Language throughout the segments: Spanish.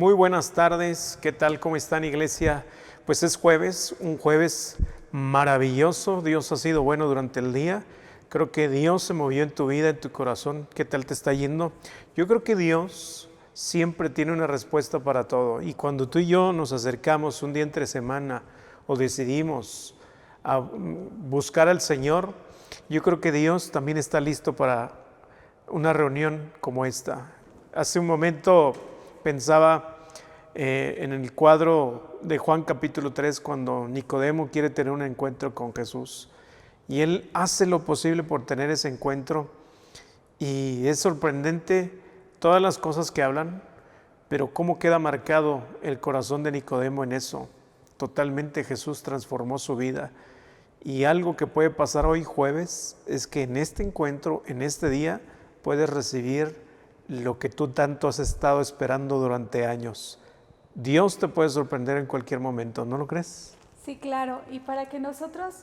Muy buenas tardes, ¿qué tal? ¿Cómo están, iglesia? Pues es jueves, un jueves maravilloso. Dios ha sido bueno durante el día. Creo que Dios se movió en tu vida, en tu corazón. ¿Qué tal te está yendo? Yo creo que Dios siempre tiene una respuesta para todo. Y cuando tú y yo nos acercamos un día entre semana o decidimos a buscar al Señor, yo creo que Dios también está listo para una reunión como esta. Hace un momento pensaba en el cuadro de Juan capítulo 3, cuando Nicodemo quiere tener un encuentro con Jesús. Y él hace lo posible por tener ese encuentro. Y es sorprendente todas las cosas que hablan, pero cómo queda marcado el corazón de Nicodemo en eso. Totalmente Jesús transformó su vida. Y algo que puede pasar hoy jueves es que en este encuentro, en este día, puedes recibir lo que tú tanto has estado esperando durante años. Dios te puede sorprender en cualquier momento, ¿no lo crees? Sí, claro. Y para que nosotros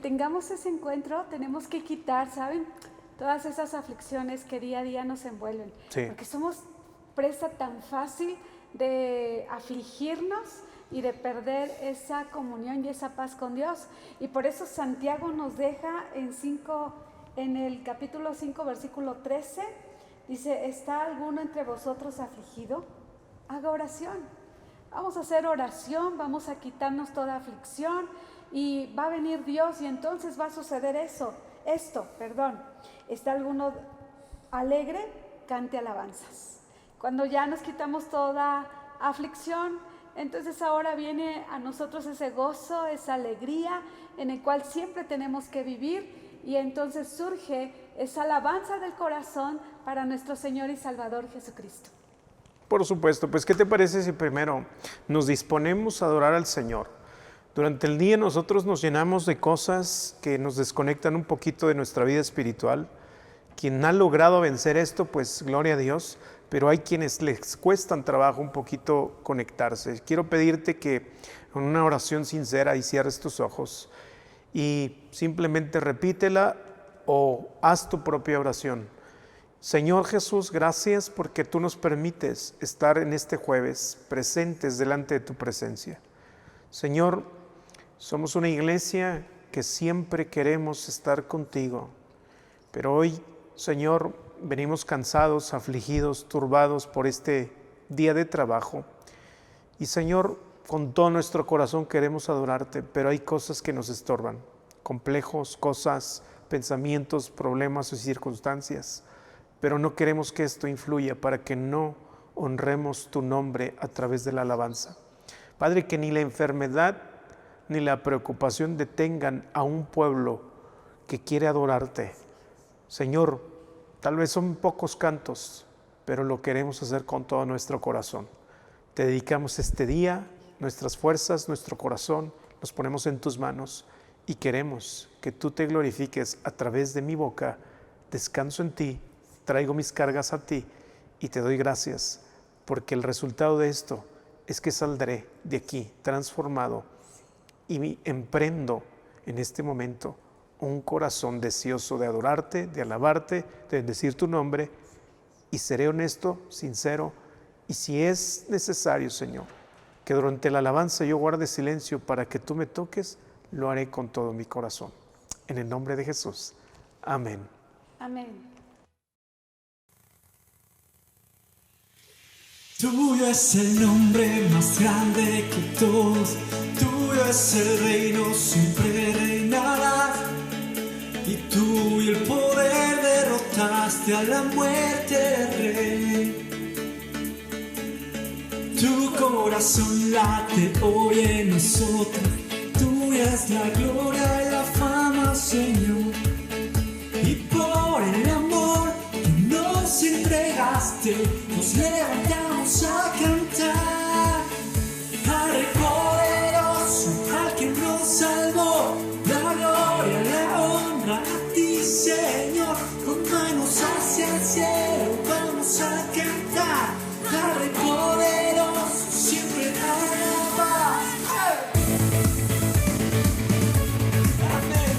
tengamos ese encuentro, tenemos que quitar, ¿saben?, todas esas aflicciones que día a día nos envuelven. Sí. Porque somos presa tan fácil de afligirnos y de perder esa comunión y esa paz con Dios. Y por eso Santiago nos deja en el capítulo 5, versículo 13, dice: ¿está alguno entre vosotros afligido? Haga oración. Vamos a hacer oración, vamos a quitarnos toda aflicción y va a venir Dios y entonces va a suceder esto. ¿Está alguno alegre? Cante alabanzas. Cuando ya nos quitamos toda aflicción, entonces ahora viene a nosotros ese gozo, esa alegría en el cual siempre tenemos que vivir, y entonces surge esa alabanza del corazón para nuestro Señor y Salvador Jesucristo. Por supuesto, pues ¿qué te parece si primero nos disponemos a adorar al Señor? Durante el día nosotros nos llenamos de cosas que nos desconectan un poquito de nuestra vida espiritual. Quien ha logrado vencer esto, pues gloria a Dios, pero hay quienes les cuestan trabajo un poquito conectarse. Quiero pedirte que con una oración sincera y cierres tus ojos y simplemente repítela o haz tu propia oración. Señor Jesús, gracias porque tú nos permites estar en este jueves presentes delante de tu presencia. Señor, somos una iglesia que siempre queremos estar contigo, pero hoy, Señor, venimos cansados, afligidos, turbados por este día de trabajo. Y Señor, con todo nuestro corazón queremos adorarte, pero hay cosas que nos estorban, complejos, cosas, pensamientos, problemas o circunstancias. Pero no queremos que esto influya para que no honremos tu nombre a través de la alabanza. Padre, que ni la enfermedad ni la preocupación detengan a un pueblo que quiere adorarte. Señor, tal vez son pocos cantos, pero lo queremos hacer con todo nuestro corazón. Te dedicamos este día, nuestras fuerzas, nuestro corazón, los ponemos en tus manos y queremos que tú te glorifiques a través de mi boca. Descanso en ti, traigo mis cargas a ti y te doy gracias, porque el resultado de esto es que saldré de aquí transformado y emprendo en este momento un corazón deseoso de adorarte, de alabarte, de bendecir tu nombre, y seré honesto, sincero, y si es necesario, Señor, que durante la alabanza yo guarde silencio para que tú me toques, lo haré con todo mi corazón. En el nombre de Jesús. Amén. Amén. Tuyo es el nombre más grande que todos, tuyo es el reino, siempre reinarás. Y tú y el poder derrotaste a la muerte, Rey. Tu corazón late hoy en nosotros, tuya es la gloria y la fama, Señor. Y por el amor que nos entregaste, nos levantamos a cantar al poderoso, al que nos salvó. La gloria, la honra a ti, Señor. Con manos hacia el cielo vamos a cantar al poderoso, siempre alabas. Amén.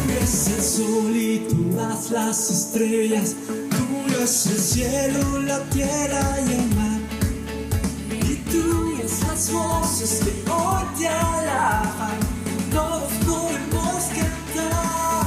Tuyo es el sol y todas las estrellas, tuyo es el cielo, la tierra y el mar, y tuyas las voces voces que hoy te alaban, todos podemos cantar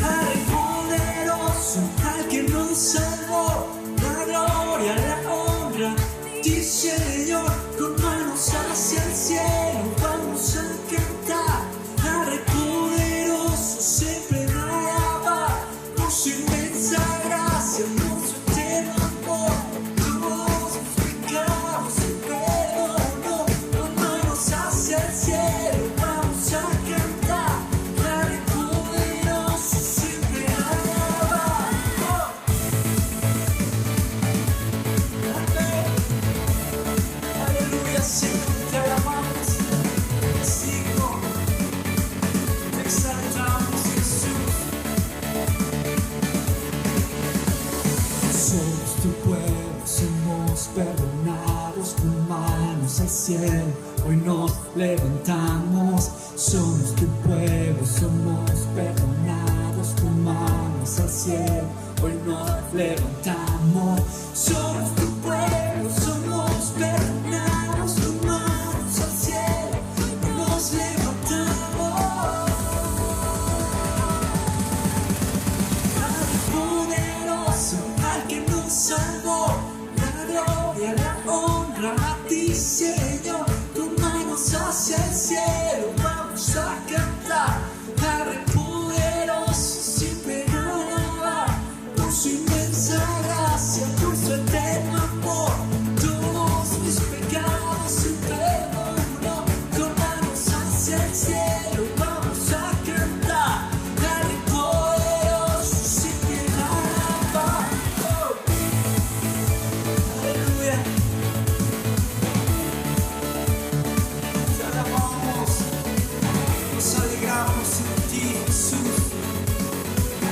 al poderoso, al que nos salvó, la gloria, la honra, ti Señor, con manos hacia el cielo vamos a cantar al poderoso, siempre alabar por su inmensa gracia, por su eterno amor, todos mis pecados se perdonó, con manos hacia el cielo vamos a cantar al poderoso, siempre alabar. Aleluya, Señor, te alabamos, te sigo, te exaltamos, Jesús. Somos tu pueblo, somos perdonados, con manos al cielo, hoy nos levantamos. Somos tu pueblo, somos perdonados, con manos al cielo, hoy nos levantamos. Somos tu pueblo, somos perdonados, con manos al cielo, hoy nos levantamos. Al poderoso, al que nos salvó, la gloria, la honra a ti, Señor, con manos hacia el cielo vamos a cantar al poderoso, siempre alabar por su inmensa gracia, por su eterno amor, todos mis pecados se perdonó, con manos hacia el cielo vamos a cantar al poderoso, siempre alabar. Aleluya, te alabamos, nos alegramos en ti, Jesús,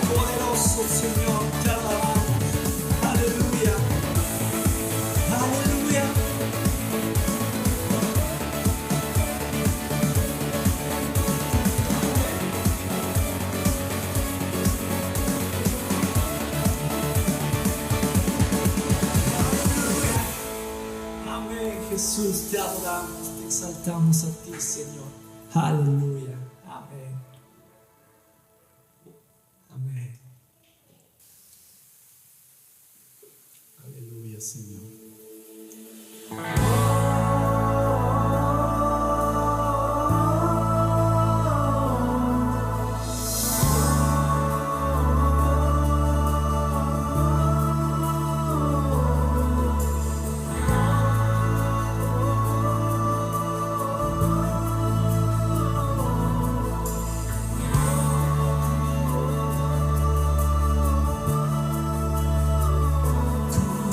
poderoso Señor, te alabamos. Aleluya, aleluya. Amén, Jesús, te adoramos, te exaltamos a ti, Señor. Aleluya, amén. Amén. Aleluya, Señor.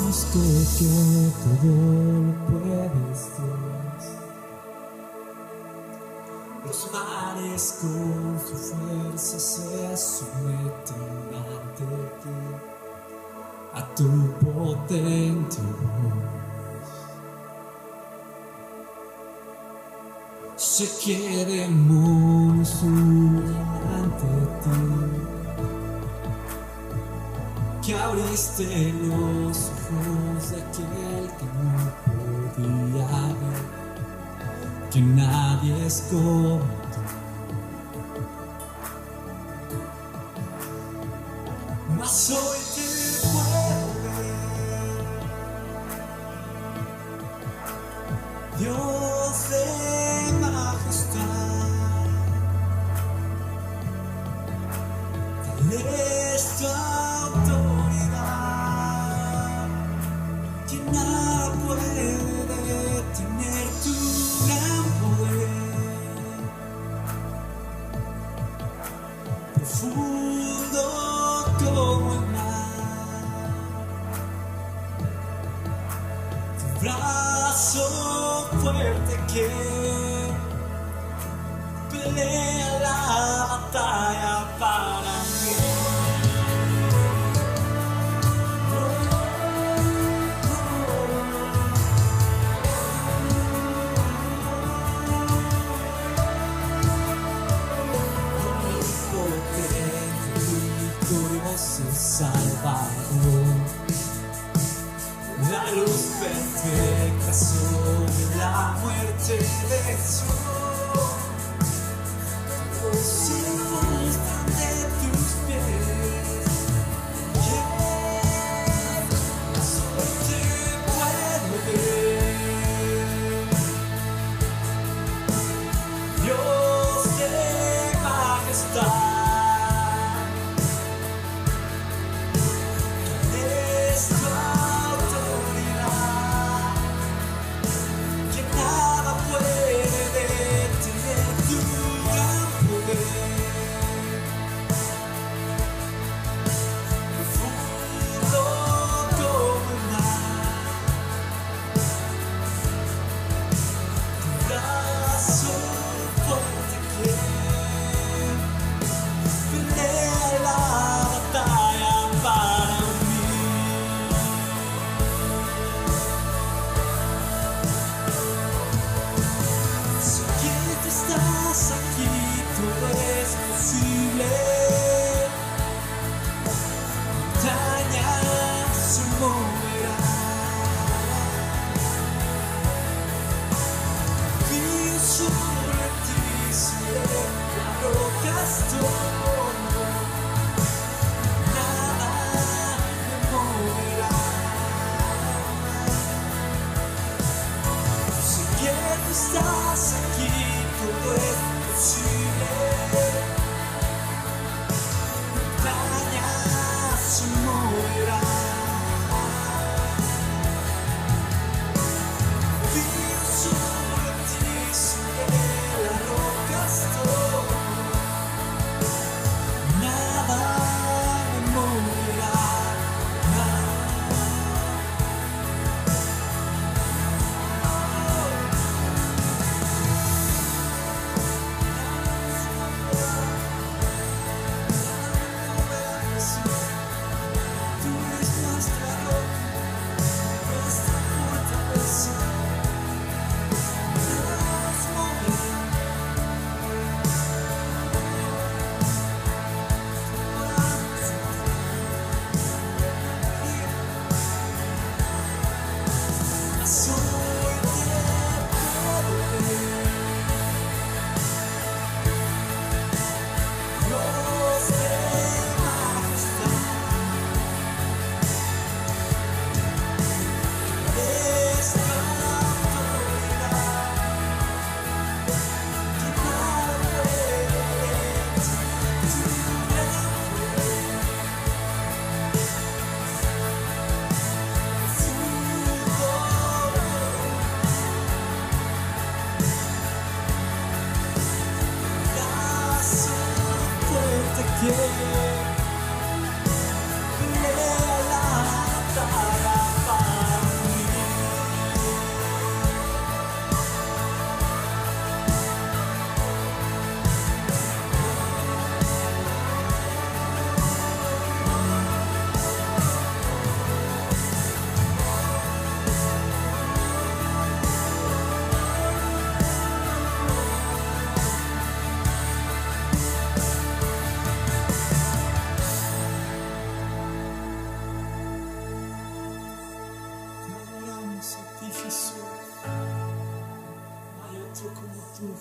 Conozco que todo lo puedes, Dios. Los mares con su fuerza se someten ante ti, a tu potente voz. Sé que demonios huyen ante ti, que abriste los ojos de aquel que no podía ver, que nadie es como tú. Mas hoy te puedo ver, Dios de majestad, tal es tu autoridad, que nada puede detener tu gran poder, profundo como el mar, tu brazo fuerte que pelea la batalla para mí. Salvador, la luz perfecta sobre la muerte,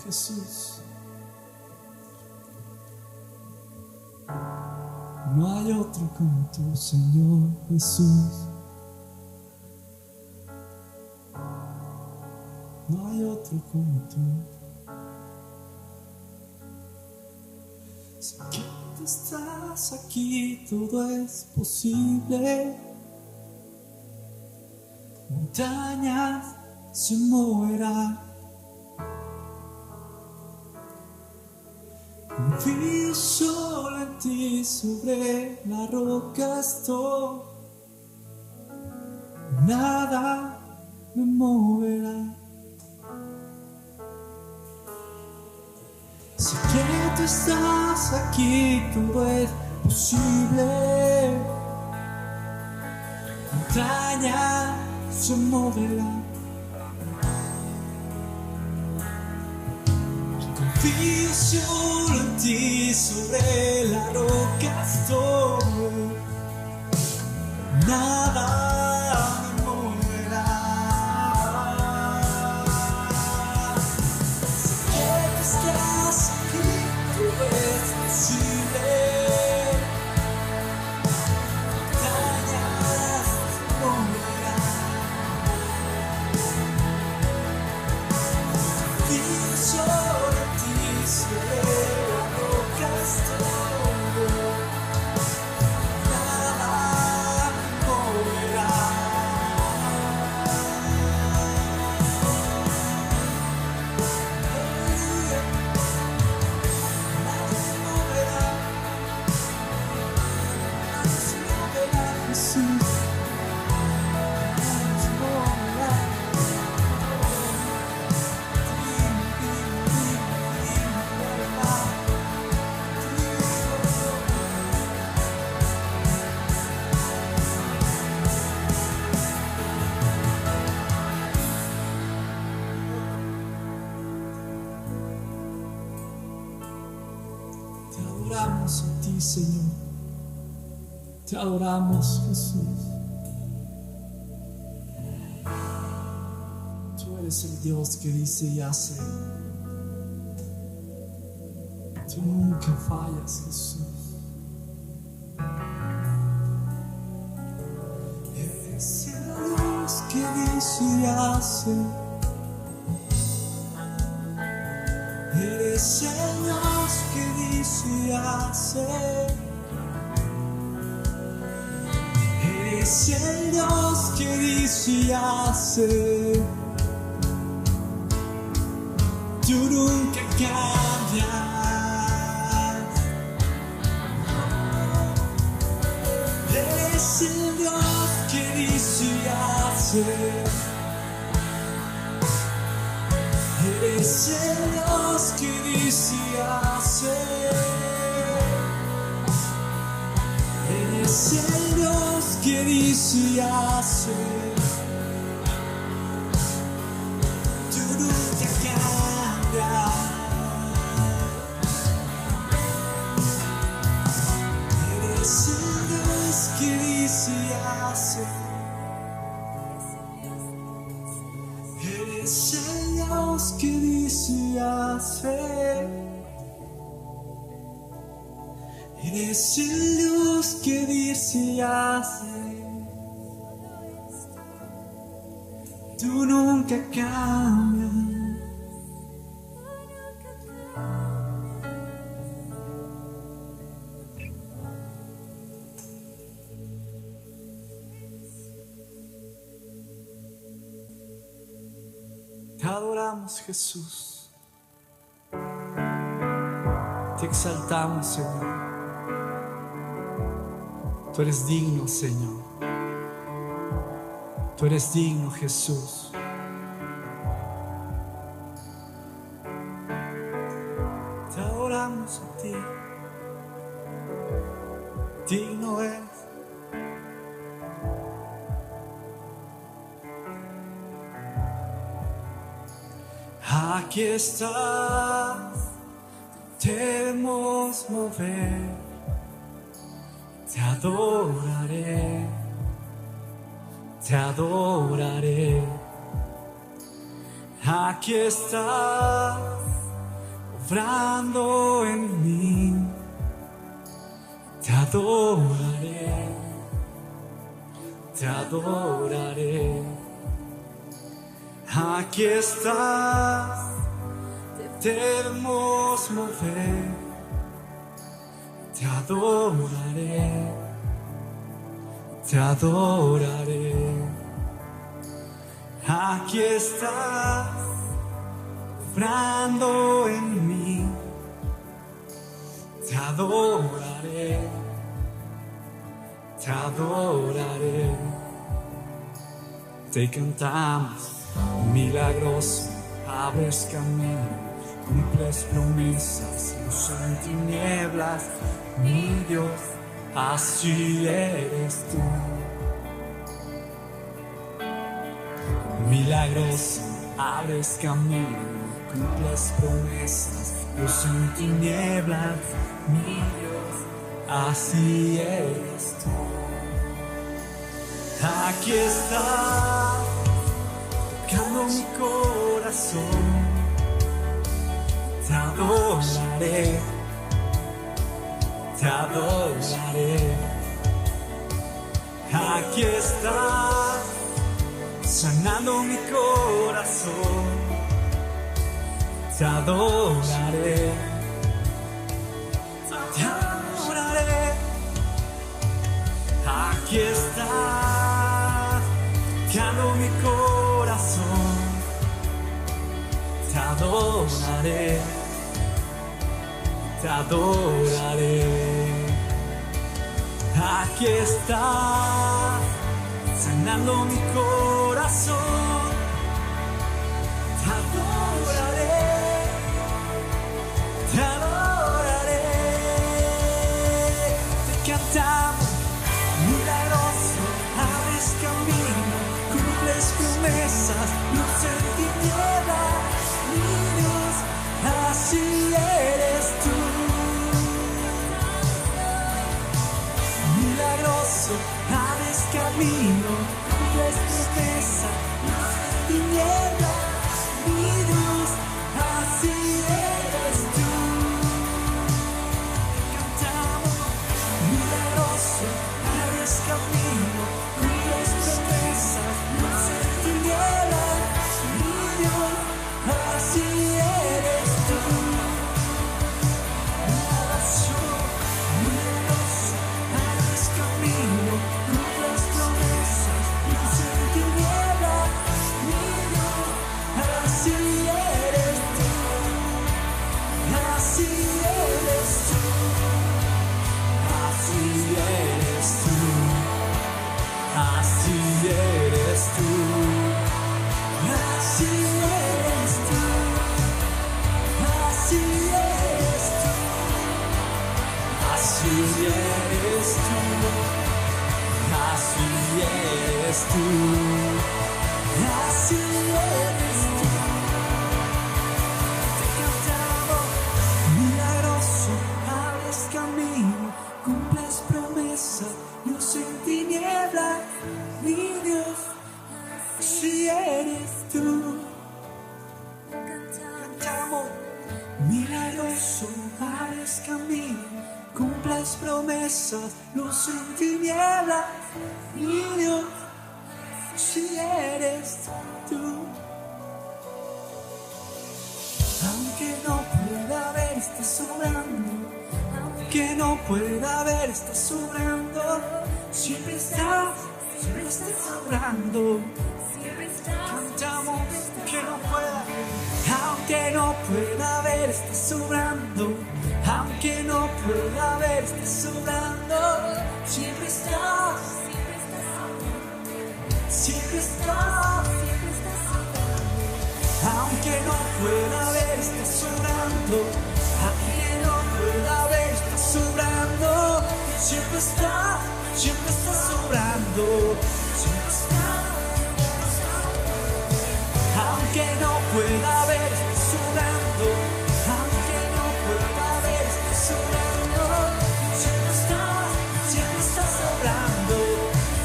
Jesús. No hay otro como tú, Señor Jesús. No hay otro como tú. Sé que tú estás aquí, todo es posible. Montañas se moverán. Confío solo en ti, sobre la roca estoy. Nada me moverá. Sé que tú estás aquí, todo es posible. Montaña se moverá. Confío solo en ti, sobre la roca estoy. Nada me moverá. adoramos a ti, Señor. Te adoramos, Jesús. Tú eres el Dios que dice y hace. Tú nunca fallas, Jesús. Eres el Dios que dice y hace. Eres el Dios que dice y hace. Eres el Dios que dice y hace. Tú nunca cambias. Eres el Dios que dice y hace. Eres el Dios que dice y hace. Eres el Dios que dice y hace. Tú nunca cambias. Eres el Dios que dice y hace. Eres el Dios que dice y hace. Eres el Dios que dice y hace. Tú nunca cambias. Te adoramos, Jesús. Te exaltamos, Señor. Tú eres digno, Señor. Tú eres digno, Jesús. Te adoramos a ti. Digno es. Aquí estás, debemos mover, te adoraré, te adoraré. Aquí estás, obrando en mí, te adoraré, te adoraré. Aquí estás, debemos mover, te adoraré, te adoraré. Aquí estás, obrando en mí, te adoraré, te adoraré. Te cantamos. Milagroso, abres camino, cumples promesas, luz en tinieblas, mi Dios, así eres tú. Milagroso, abres camino, cumples promesas, luz en tinieblas, mi Dios, así eres tú. Aquí está. Tocando mi corazón, te adoraré, te adoraré. Aquí estás, sanando mi corazón, te adoraré, te adoraré. Aquí estás, tocando mi corazón, te adoraré, te adoraré. Aquí estás, sanando mi corazón, te adoraré, te adoraré. Te cantamos, milagroso, abres camino, cumples promesas, luz en tinieblas, mi Dios, así eres tú. Milagroso, abres camino, cumples promesas, luz en tinieblas, mi Dios, si eres tú. Aunque no pueda ver, estás sobrando. Aunque no pueda ver, estás sobrando. Siempre estás sobrando. Cantamos que no pueda. Aunque no pueda ver, estás sobrando. Aunque no pueda ver, estás sobrando. Siempre estás. Siempre estás. Aunque no pueda ver, estás sobrando. Aunque no pueda ver, estás sobrando. Siempre estás sobrando. Siempre estás. Aunque no pueda ver, estás sobrando. Aunque no pueda ver, estás sobrando. Siempre estás sobrando.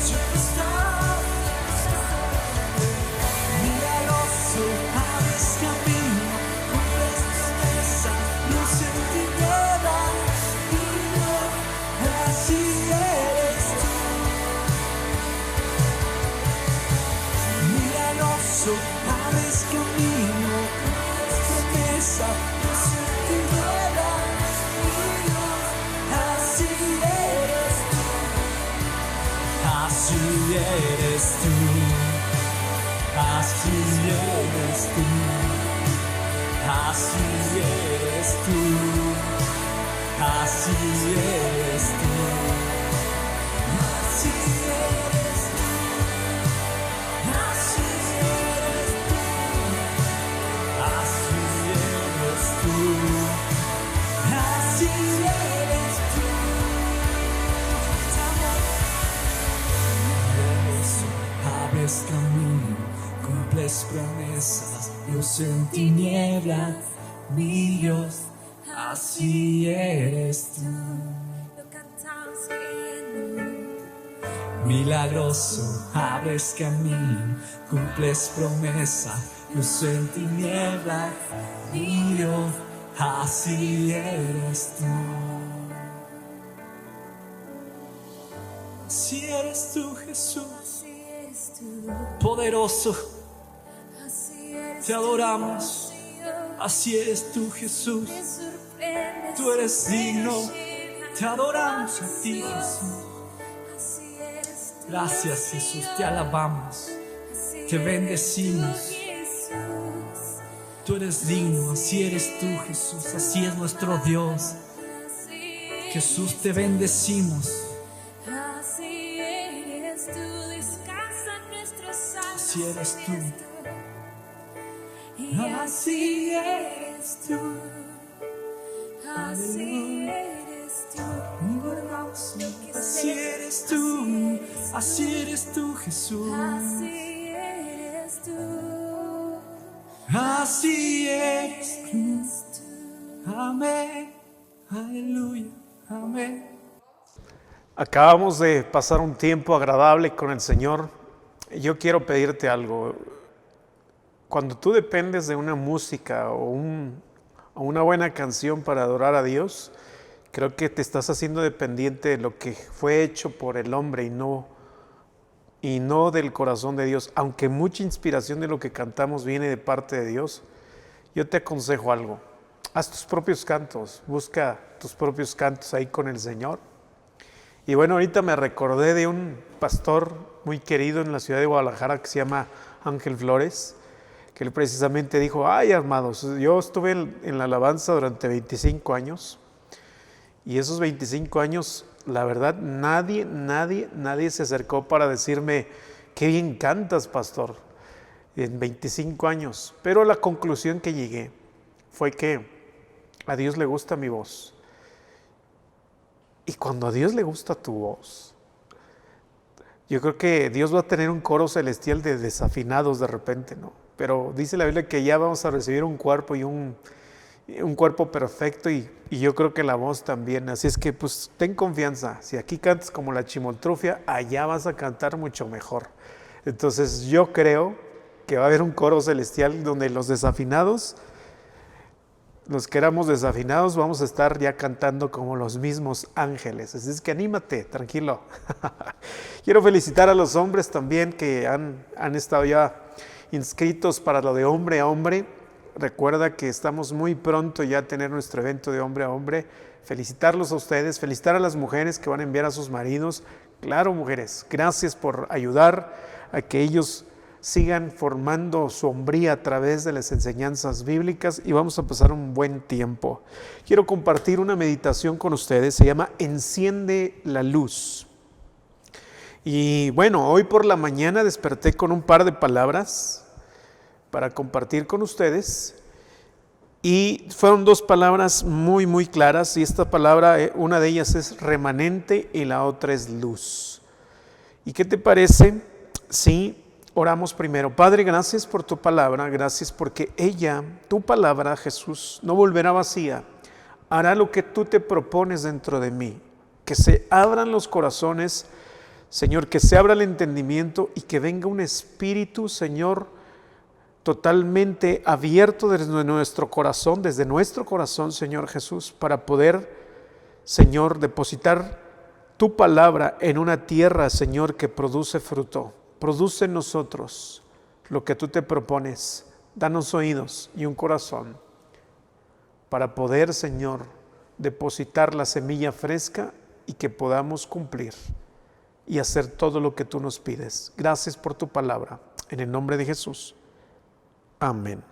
Siempre estás. Milagroso, abres camino, cumples promesas, luz en tinieblas, mi Dios, así eres tú. Milagroso, abres camino, cumples promesas, luz en tinieblas, mi Dios, así eres tú. Así eres tú. Así eres tú, así eres tú, así eres tú, así eres tú, así eres tú, así eres tú, así eres tú. Abres camino, cumples promesas, luz en tinieblas, mi Dios, así eres tú. Lo cantamos creyendo. Milagroso, abres camino, cumples promesas, luz en tinieblas, mi Dios, así eres tú. Así eres tú, Jesús, Así eres tú. poderoso. Así eres Te adoramos. tú, Dios. Así eres tú, Jesús. Te sorprendes, Tú eres digno. llenas Te adoramos a ti, Dios. Jesús. Así eres tú, Gracias, Jesús. Te alabamos. Así Te eres bendecimos. tú, Jesús. Tú eres digno. Así eres tú, Jesús. Así es nuestro Dios. Así Jesús, te bendecimos. Así eres tú, descansa en nuestras almas. Así eres tú. Y así eres tú. Así eres tú. Lo que Así eres tú. Así eres tú, Jesús. Así eres tú. Así eres tú. Eres tú. Amén. Aleluya. Amén. Acabamos de pasar un tiempo agradable con el Señor. Yo quiero pedirte algo. Cuando tú dependes de una música o una buena canción para adorar a Dios, creo que te estás haciendo dependiente de lo que fue hecho por el hombre y no del corazón de Dios. Aunque mucha inspiración de lo que cantamos viene de parte de Dios, yo te aconsejo algo. Haz tus propios cantos, busca tus propios cantos ahí con el Señor. Y bueno, ahorita me recordé de un pastor muy querido en la ciudad de Guadalajara que se llama Ángel Flores, que él precisamente dijo: ay, amados, yo estuve en la alabanza durante 25 años y esos 25 años, la verdad, nadie se acercó para decirme: qué bien cantas, pastor, en 25 años. Pero la conclusión que llegué fue que a Dios le gusta mi voz. Y cuando a Dios le gusta tu voz, yo creo que Dios va a tener un coro celestial de desafinados de repente, ¿no? Pero dice la Biblia que ya vamos a recibir un cuerpo y un cuerpo perfecto y yo creo que la voz también. Así es que pues ten confianza. Si aquí cantas como la chimoltrufia, allá vas a cantar mucho mejor. Entonces yo creo que va a haber un coro celestial donde los desafinados Los que éramos desafinados vamos a estar ya cantando como los mismos ángeles. Así es que anímate, tranquilo. Quiero felicitar a los hombres también que han estado ya inscritos para lo de hombre a hombre. Recuerda que estamos muy pronto ya a tener nuestro evento de hombre a hombre. Felicitarlos a ustedes, felicitar a las mujeres que van a enviar a sus maridos. Claro, mujeres, gracias por ayudar a que ellos sigan formando su hombría a través de las enseñanzas bíblicas y vamos a pasar un buen tiempo. Quiero compartir una meditación con ustedes, se llama Enciende la luz. Y bueno, hoy por la mañana desperté con un par de palabras para compartir con ustedes y fueron dos palabras muy muy claras y esta palabra, una de ellas es remanente y la otra es luz. ¿Y qué te parece si oramos primero? Padre, gracias por tu palabra, gracias porque ella, tu palabra, Jesús, no volverá vacía, hará lo que tú te propones dentro de mí, que se abran los corazones, Señor, que se abra el entendimiento y que venga un espíritu, Señor, totalmente abierto desde nuestro corazón, Señor Jesús, para poder, Señor, depositar tu palabra en una tierra, Señor, que produce fruto. Produce en nosotros lo que tú te propones. Danos oídos y un corazón para poder, Señor, depositar la semilla fresca y que podamos cumplir y hacer todo lo que tú nos pides. Gracias por tu palabra. En el nombre de Jesús. Amén.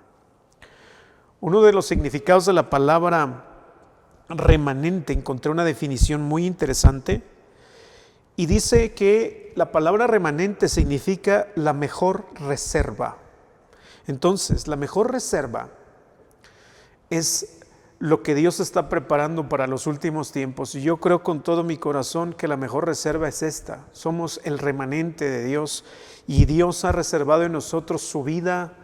Uno de los significados de la palabra remanente, encontré una definición muy interesante y dice que la palabra remanente significa la mejor reserva. Entonces, la mejor reserva es lo que Dios está preparando para los últimos tiempos. Y yo creo con todo mi corazón que la mejor reserva es esta. Somos el remanente de Dios y Dios ha reservado en nosotros su vida.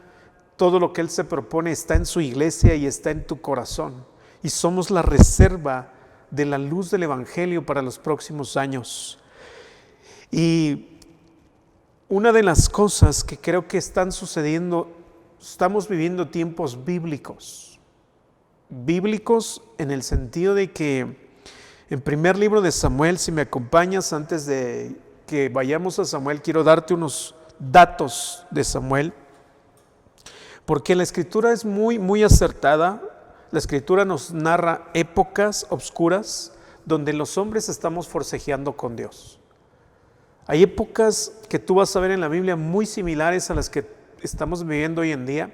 Todo lo que Él se propone está en su iglesia y está en tu corazón. Y somos la reserva de la luz del Evangelio para los próximos años. Y una de las cosas que creo que están sucediendo, estamos viviendo tiempos bíblicos. Bíblicos en el sentido de que en primer libro de Samuel, si me acompañas antes de que vayamos a Samuel, quiero darte unos datos de Samuel, porque la escritura es muy, muy acertada. La escritura nos narra épocas oscuras donde los hombres estamos forcejeando con Dios. Hay épocas que tú vas a ver en la Biblia muy similares a las que estamos viviendo hoy en día.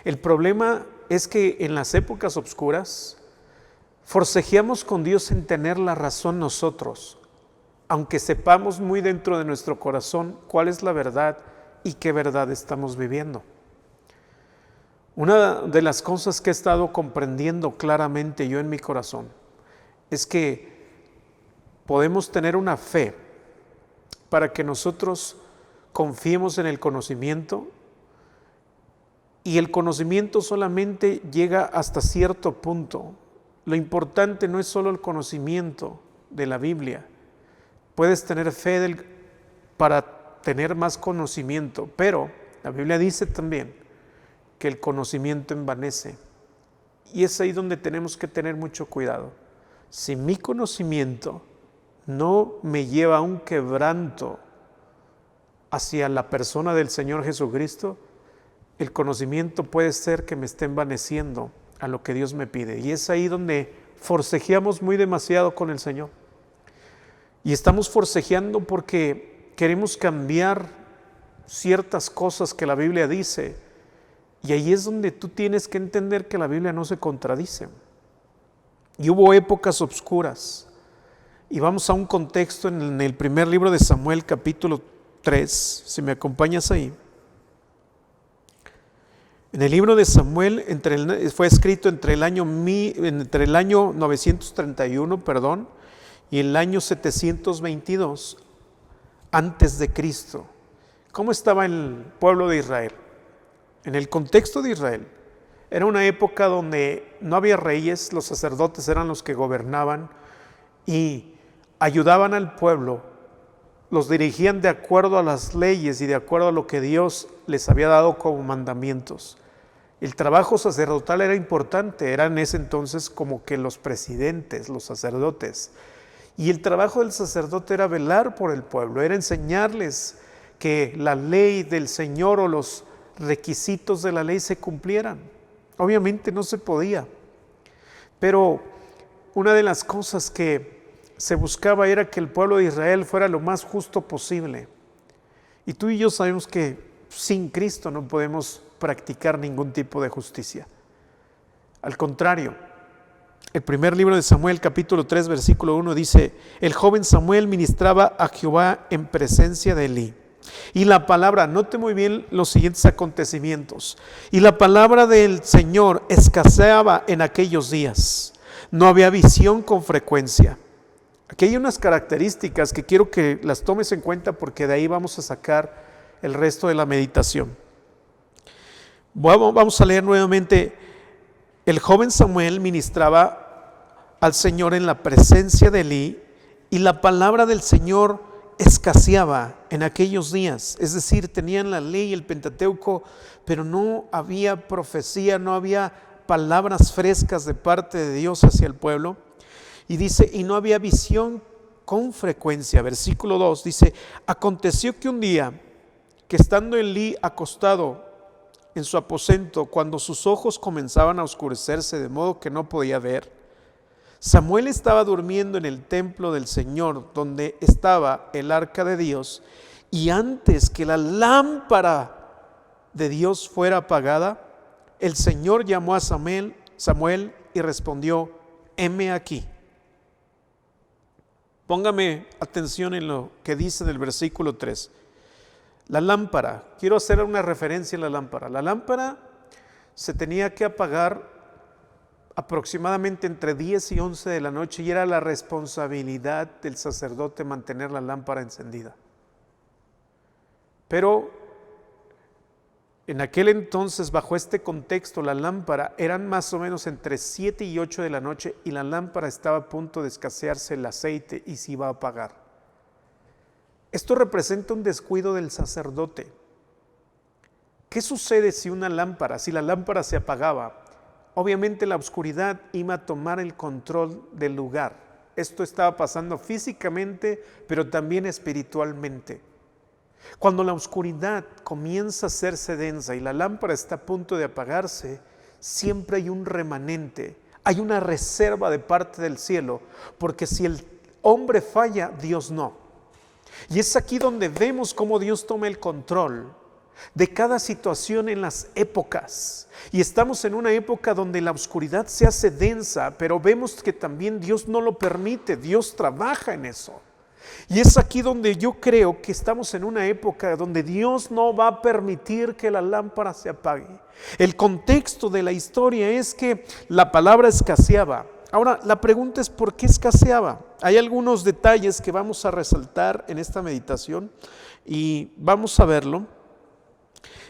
El problema es que en las épocas oscuras forcejeamos con Dios en tener la razón nosotros, aunque sepamos muy dentro de nuestro corazón cuál es la verdad y qué verdad estamos viviendo. Una de las cosas que he estado comprendiendo claramente yo en mi corazón es que podemos tener una fe para que nosotros confiemos en el conocimiento y el conocimiento solamente llega hasta cierto punto. Lo importante no es solo el conocimiento de la Biblia. Puedes tener fe para tener más conocimiento, pero la Biblia dice también que el conocimiento envanece. Y es ahí donde tenemos que tener mucho cuidado. Si mi conocimiento no me lleva a un quebranto hacia la persona del Señor Jesucristo, el conocimiento puede ser que me esté envaneciendo a lo que Dios me pide. Y es ahí donde forcejeamos muy demasiado con el Señor. Y estamos forcejeando porque queremos cambiar ciertas cosas que la Biblia dice. Y ahí es donde tú tienes que entender que la Biblia no se contradice. Y hubo épocas oscuras. Y vamos a un contexto en el primer libro de Samuel, capítulo 3, si me acompañas ahí. En el libro de Samuel fue escrito entre el año 931, y el año 722 antes de Cristo. ¿Cómo estaba el pueblo de Israel? En el contexto de Israel, era una época donde no había reyes, los sacerdotes eran los que gobernaban y ayudaban al pueblo, los dirigían de acuerdo a las leyes y de acuerdo a lo que Dios les había dado como mandamientos. El trabajo sacerdotal era importante, eran en ese entonces como que los presidentes, los sacerdotes. Y el trabajo del sacerdote era velar por el pueblo, era enseñarles que la ley del Señor o los requisitos de la ley se cumplieran. Obviamente no se podía, pero una de las cosas que se buscaba era que el pueblo de Israel fuera lo más justo posible. Y tú y yo sabemos que sin Cristo no podemos practicar ningún tipo de justicia. Al contrario, el primer libro de Samuel, capítulo 3, versículo 1 dice: el joven Samuel ministraba a Jehová en presencia de Elí. Y la palabra, note muy bien los siguientes acontecimientos, y la palabra del Señor escaseaba en aquellos días. No había visión con frecuencia. Aquí hay unas características que quiero que las tomes en cuenta, porque de ahí vamos a sacar el resto de la meditación. Vamos a leer nuevamente. El joven Samuel ministraba al Señor en la presencia de Elí, y la palabra del Señor escaseaba en aquellos días. Es decir, tenían la ley, el Pentateuco, pero no había profecía, no había palabras frescas de parte de Dios hacia el pueblo. Y dice, y no había visión con frecuencia. Versículo 2 dice: aconteció que un día, que estando Elí acostado en su aposento, cuando sus ojos comenzaban a oscurecerse de modo que no podía ver, Samuel estaba durmiendo en el templo del Señor, donde estaba el arca de Dios, y antes que la lámpara de Dios fuera apagada, el Señor llamó a Samuel y respondió: heme aquí. Póngame atención en lo que dice en el versículo 3. La lámpara, quiero hacer una referencia a la lámpara. La lámpara se tenía que apagar aproximadamente entre 10 y 11 de la noche, y era la responsabilidad del sacerdote mantener la lámpara encendida. Pero en aquel entonces, bajo este contexto, la lámpara eran más o menos entre 7 y 8 de la noche, y la lámpara estaba a punto de escasearse el aceite y se iba a apagar. Esto representa un descuido del sacerdote. ¿Qué sucede si la lámpara se apagaba? Obviamente la oscuridad iba a tomar el control del lugar. Esto estaba pasando físicamente, pero también espiritualmente. Cuando la oscuridad comienza a hacerse densa y la lámpara está a punto de apagarse, siempre hay un remanente, hay una reserva de parte del cielo, porque si el hombre falla, Dios no. Y es aquí donde vemos cómo Dios toma el control de cada situación en las épocas. Y estamos en una época donde la oscuridad se hace densa, pero vemos que también Dios no lo permite, Dios trabaja en eso. Y es aquí donde yo creo que estamos en una época donde Dios no va a permitir que la lámpara se apague. El contexto de la historia es que la palabra escaseaba. Ahora, la pregunta es: ¿por qué escaseaba? Hay algunos detalles que vamos a resaltar en esta meditación y vamos a verlo.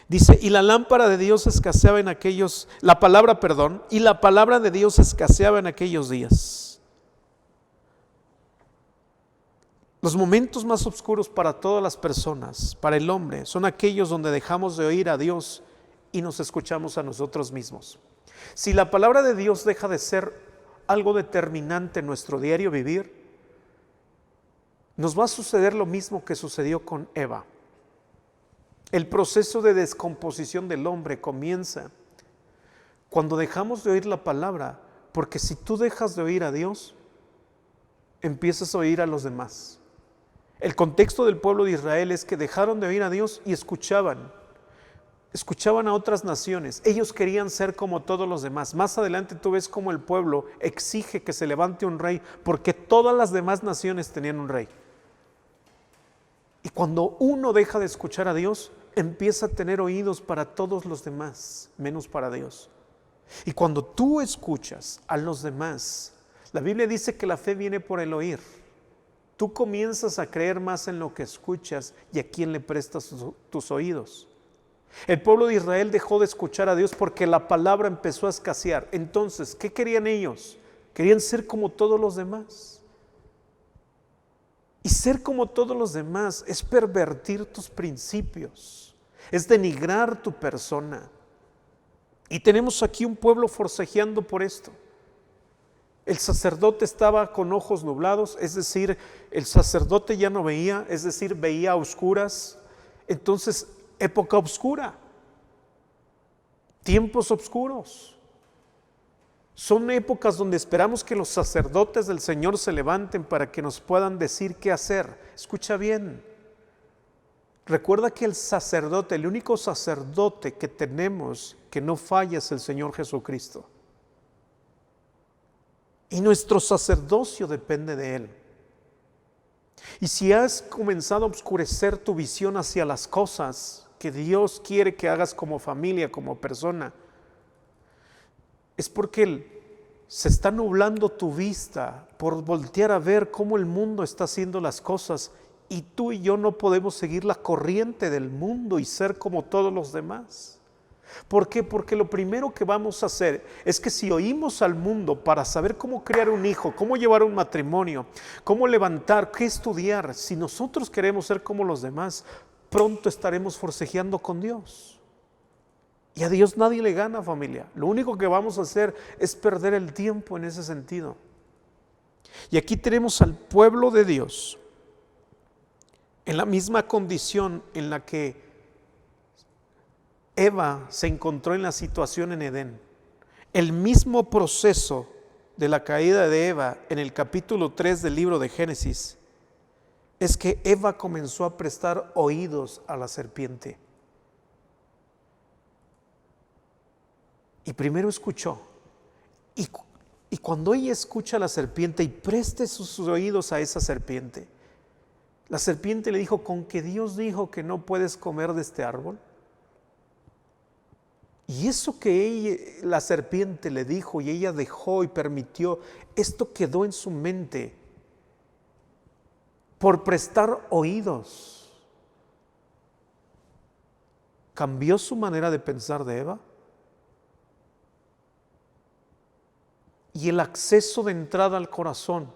Dice, y la lámpara de Dios escaseaba en aquellos, y la palabra de Dios escaseaba en aquellos días. Los momentos más oscuros para todas las personas, para el hombre, son aquellos donde dejamos de oír a Dios y nos escuchamos a nosotros mismos. Si la palabra de Dios deja de ser algo determinante en nuestro diario vivir, nos va a suceder lo mismo que sucedió con Eva. El proceso de descomposición del hombre comienza cuando dejamos de oír la palabra, porque si tú dejas de oír a Dios, empiezas a oír a los demás. El contexto del pueblo de Israel es que dejaron de oír a Dios y escuchaban a otras naciones. Ellos querían ser como todos los demás. Más adelante tú ves cómo el pueblo exige que se levante un rey, porque todas las demás naciones tenían un rey. Y cuando uno deja de escuchar a Dios, empieza a tener oídos para todos los demás, menos para Dios. Y cuando tú escuchas a los demás, la Biblia dice que la fe viene por el oír. Tú comienzas a creer más en lo que escuchas y a quién le prestas tus oídos. El pueblo de Israel dejó de escuchar a Dios porque la palabra empezó a escasear. Entonces, ¿qué querían ellos? Querían ser como todos los demás. Y ser como todos los demás es pervertir tus principios, es denigrar tu persona. Y tenemos aquí un pueblo forcejeando por esto. El sacerdote estaba con ojos nublados, es decir, el sacerdote ya no veía, es decir, veía a oscuras. Entonces, época oscura, tiempos oscuros. Son épocas donde esperamos que los sacerdotes del Señor se levanten para que nos puedan decir qué hacer. Escucha bien. Recuerda que el sacerdote, el único sacerdote que tenemos que no falla es el Señor Jesucristo. Y nuestro sacerdocio depende de Él. Y si has comenzado a oscurecer tu visión hacia las cosas que Dios quiere que hagas como familia, como persona, es porque se está nublando tu vista por voltear a ver cómo el mundo está haciendo las cosas, y tú y yo no podemos seguir la corriente del mundo y ser como todos los demás. ¿Por qué? Porque lo primero que vamos a hacer es que si oímos al mundo para saber cómo crear un hijo, cómo llevar un matrimonio, cómo levantar, qué estudiar, si nosotros queremos ser como los demás, pronto estaremos forcejeando con Dios. Y a Dios nadie le gana, familia. Lo único que vamos a hacer es perder el tiempo en ese sentido. Y aquí tenemos al pueblo de Dios en la misma condición en la que Eva se encontró en la situación en Edén. El mismo proceso de la caída de Eva en el capítulo 3 del libro de Génesis es que Eva comenzó a prestar oídos a la serpiente. Y primero escuchó. Y cuando ella escucha a la serpiente y preste sus oídos a esa serpiente, la serpiente le dijo: ¿con que Dios dijo que no puedes comer de este árbol? Y eso que la serpiente le dijo y ella dejó y permitió, esto quedó en su mente por prestar oídos. ¿Cambió su manera de pensar de Eva? Y el acceso de entrada al corazón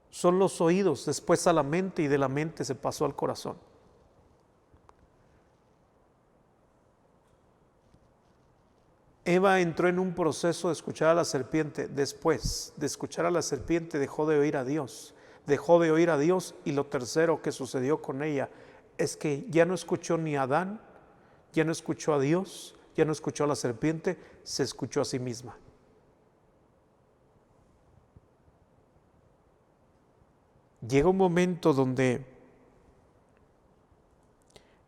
son los oídos, después a la mente, y de la mente se pasó al corazón. Eva entró en un proceso de escuchar a la serpiente. Después de escuchar a la serpiente dejó de oír a Dios. Dejó de oír a Dios, y lo tercero que sucedió con ella es que ya no escuchó ni a Adán, ya no escuchó a Dios, ya no escuchó a la serpiente, se escuchó a sí misma. Llega un momento donde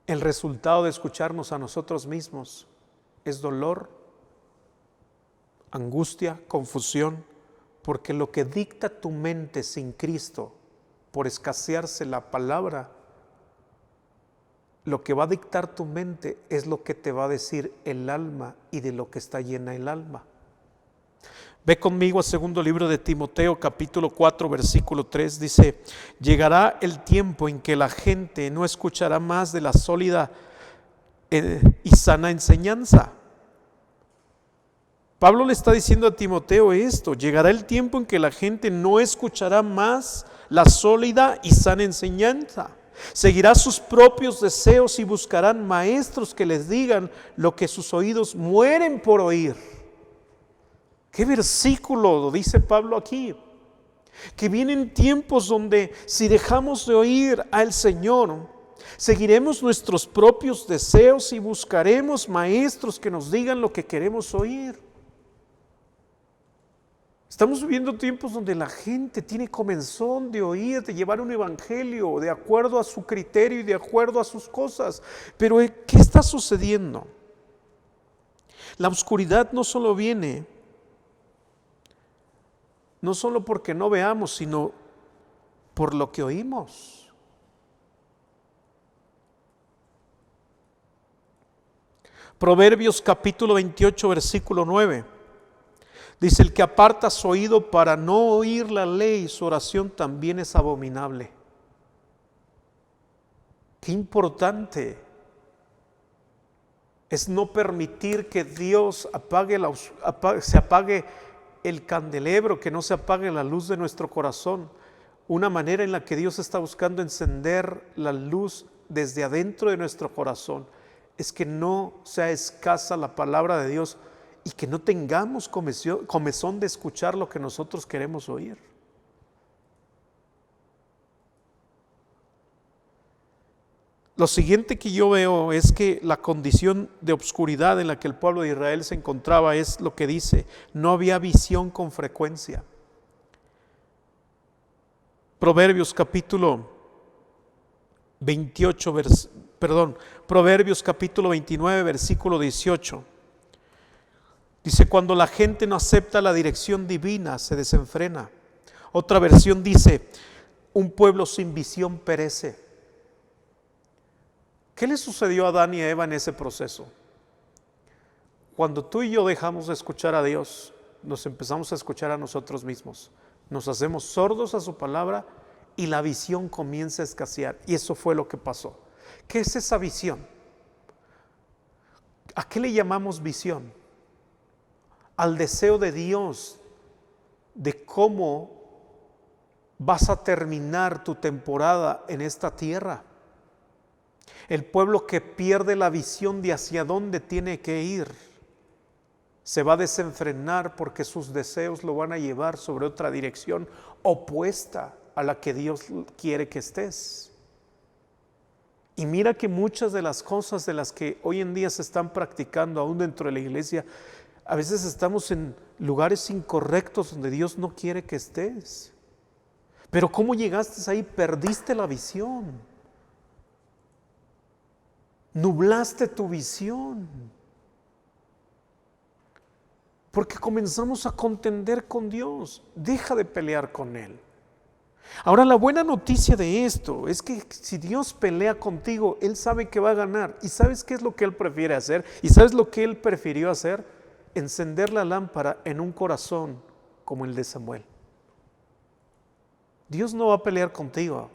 el resultado de escucharnos a nosotros mismos es dolor, angustia, confusión, porque lo que dicta tu mente sin Cristo, por escasearse la palabra, lo que va a dictar tu mente es lo que te va a decir el alma y de lo que está llena el alma. Ve conmigo a segundo libro de Timoteo, capítulo 4, versículo 3, dice: llegará el tiempo en que la gente no escuchará más de la sólida y sana enseñanza. Pablo le está diciendo a Timoteo esto: llegará el tiempo en que la gente no escuchará más la sólida y sana enseñanza. Seguirá sus propios deseos y buscarán maestros que les digan lo que sus oídos mueren por oír. ¿Qué versículo dice Pablo aquí? Que vienen tiempos donde si dejamos de oír al Señor, seguiremos nuestros propios deseos y buscaremos maestros que nos digan lo que queremos oír. Estamos viviendo tiempos donde la gente tiene comezón de oír, de llevar un evangelio de acuerdo a su criterio y de acuerdo a sus cosas. Pero ¿qué está sucediendo? La oscuridad no solo viene, no solo porque no veamos, sino por lo que oímos. Proverbios capítulo 28, versículo 9. Dice: el que aparta su oído para no oír la ley, su oración también es abominable. Qué importante es no permitir que Dios se apague el candelebro, que no se apague la luz de nuestro corazón. Una manera en la que Dios está buscando encender la luz desde adentro de nuestro corazón es que no sea escasa la palabra de Dios y que no tengamos comezón de escuchar lo que nosotros queremos oír. Lo siguiente que yo veo es que la condición de obscuridad en la que el pueblo de Israel se encontraba es lo que dice: no había visión con frecuencia. Proverbios capítulo 29, versículo 18. Dice: cuando la gente no acepta la dirección divina, se desenfrena. Otra versión dice: un pueblo sin visión perece. ¿Qué le sucedió a Adán y a Eva en ese proceso? Cuando tú y yo dejamos de escuchar a Dios, nos empezamos a escuchar a nosotros mismos. Nos hacemos sordos a su palabra y la visión comienza a escasear. Y eso fue lo que pasó. ¿Qué es esa visión? ¿A qué le llamamos visión? Al deseo de Dios de cómo vas a terminar tu temporada en esta tierra. El pueblo que pierde la visión de hacia dónde tiene que ir se va a desenfrenar porque sus deseos lo van a llevar sobre otra dirección opuesta a la que Dios quiere que estés. Y mira que muchas de las cosas de las que hoy en día se están practicando aún dentro de la iglesia, a veces estamos en lugares incorrectos donde Dios no quiere que estés. Pero ¿cómo llegaste ahí? Perdiste la visión. Nublaste tu visión. Porque comenzamos a contender con Dios. Deja de pelear con Él. Ahora, la buena noticia de esto es que si Dios pelea contigo, Él sabe que va a ganar. ¿Y sabes qué es lo que Él prefiere hacer? ¿Y sabes lo que Él prefirió hacer? Encender la lámpara en un corazón como el de Samuel. Dios no va a pelear contigo.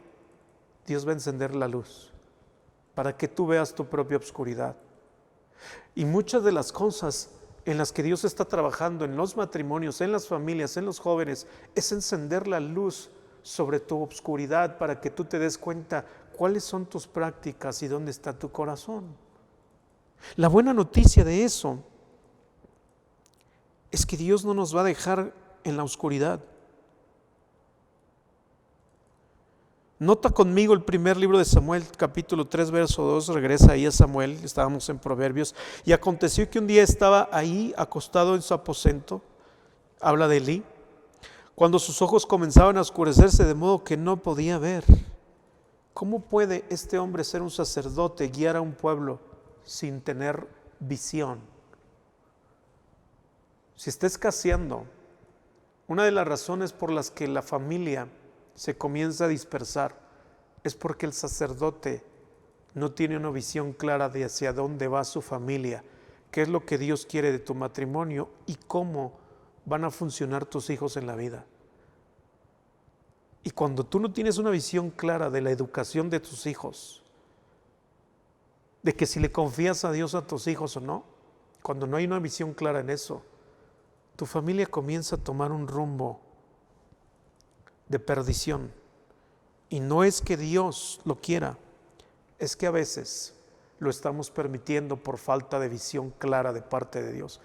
Dios va a encender la luz para que tú veas tu propia oscuridad. Y muchas de las cosas en las que Dios está trabajando en los matrimonios, en las familias, en los jóvenes, es encender la luz sobre tu obscuridad para que tú te des cuenta cuáles son tus prácticas y dónde está tu corazón. La buena noticia de eso es que Dios no nos va a dejar en la oscuridad. Nota conmigo el primer libro de Samuel, capítulo 3, verso 2, regresa ahí a Samuel, estábamos en Proverbios. Y aconteció que un día estaba ahí acostado en su aposento, habla de Elí, cuando sus ojos comenzaban a oscurecerse de modo que no podía ver. ¿Cómo puede este hombre ser un sacerdote, guiar a un pueblo sin tener visión? Si está escaseando, una de las razones por las que la familia se comienza a dispersar es porque el sacerdote no tiene una visión clara de hacia dónde va su familia, qué es lo que Dios quiere de tu matrimonio y cómo van a funcionar tus hijos en la vida. Y cuando tú no tienes una visión clara de la educación de tus hijos, de que si le confías a Dios a tus hijos o no, cuando no hay una visión clara en eso, tu familia comienza a tomar un rumbo de perdición. Y no es que Dios lo quiera, es que a veces lo estamos permitiendo por falta de visión clara de parte de Dios.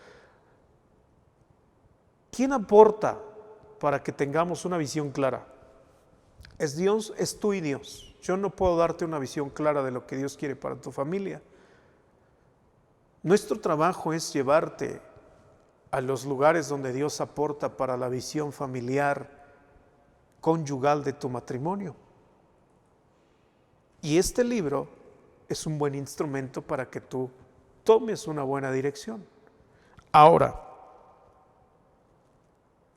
¿Quién aporta para que tengamos una visión clara? ¿Es Dios? Es tú y Dios. Yo no puedo darte una visión clara de lo que Dios quiere para tu familia. Nuestro trabajo es llevarte a los lugares donde Dios aporta para la visión familiar, conyugal de tu matrimonio. Y este libro es un buen instrumento para que tú tomes una buena dirección. Ahora,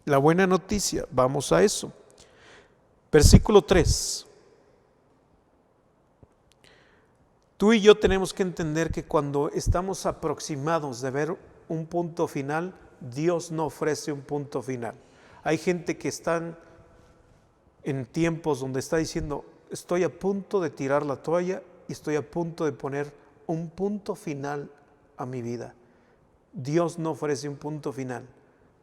la buena noticia, vamos a eso. Versículo 3. Tú y yo tenemos que entender que cuando estamos aproximados de ver un punto final, Dios no ofrece un punto final. Hay gente que están en tiempos donde está diciendo, estoy a punto de tirar la toalla y estoy a punto de poner un punto final a mi vida. Dios no ofrece un punto final,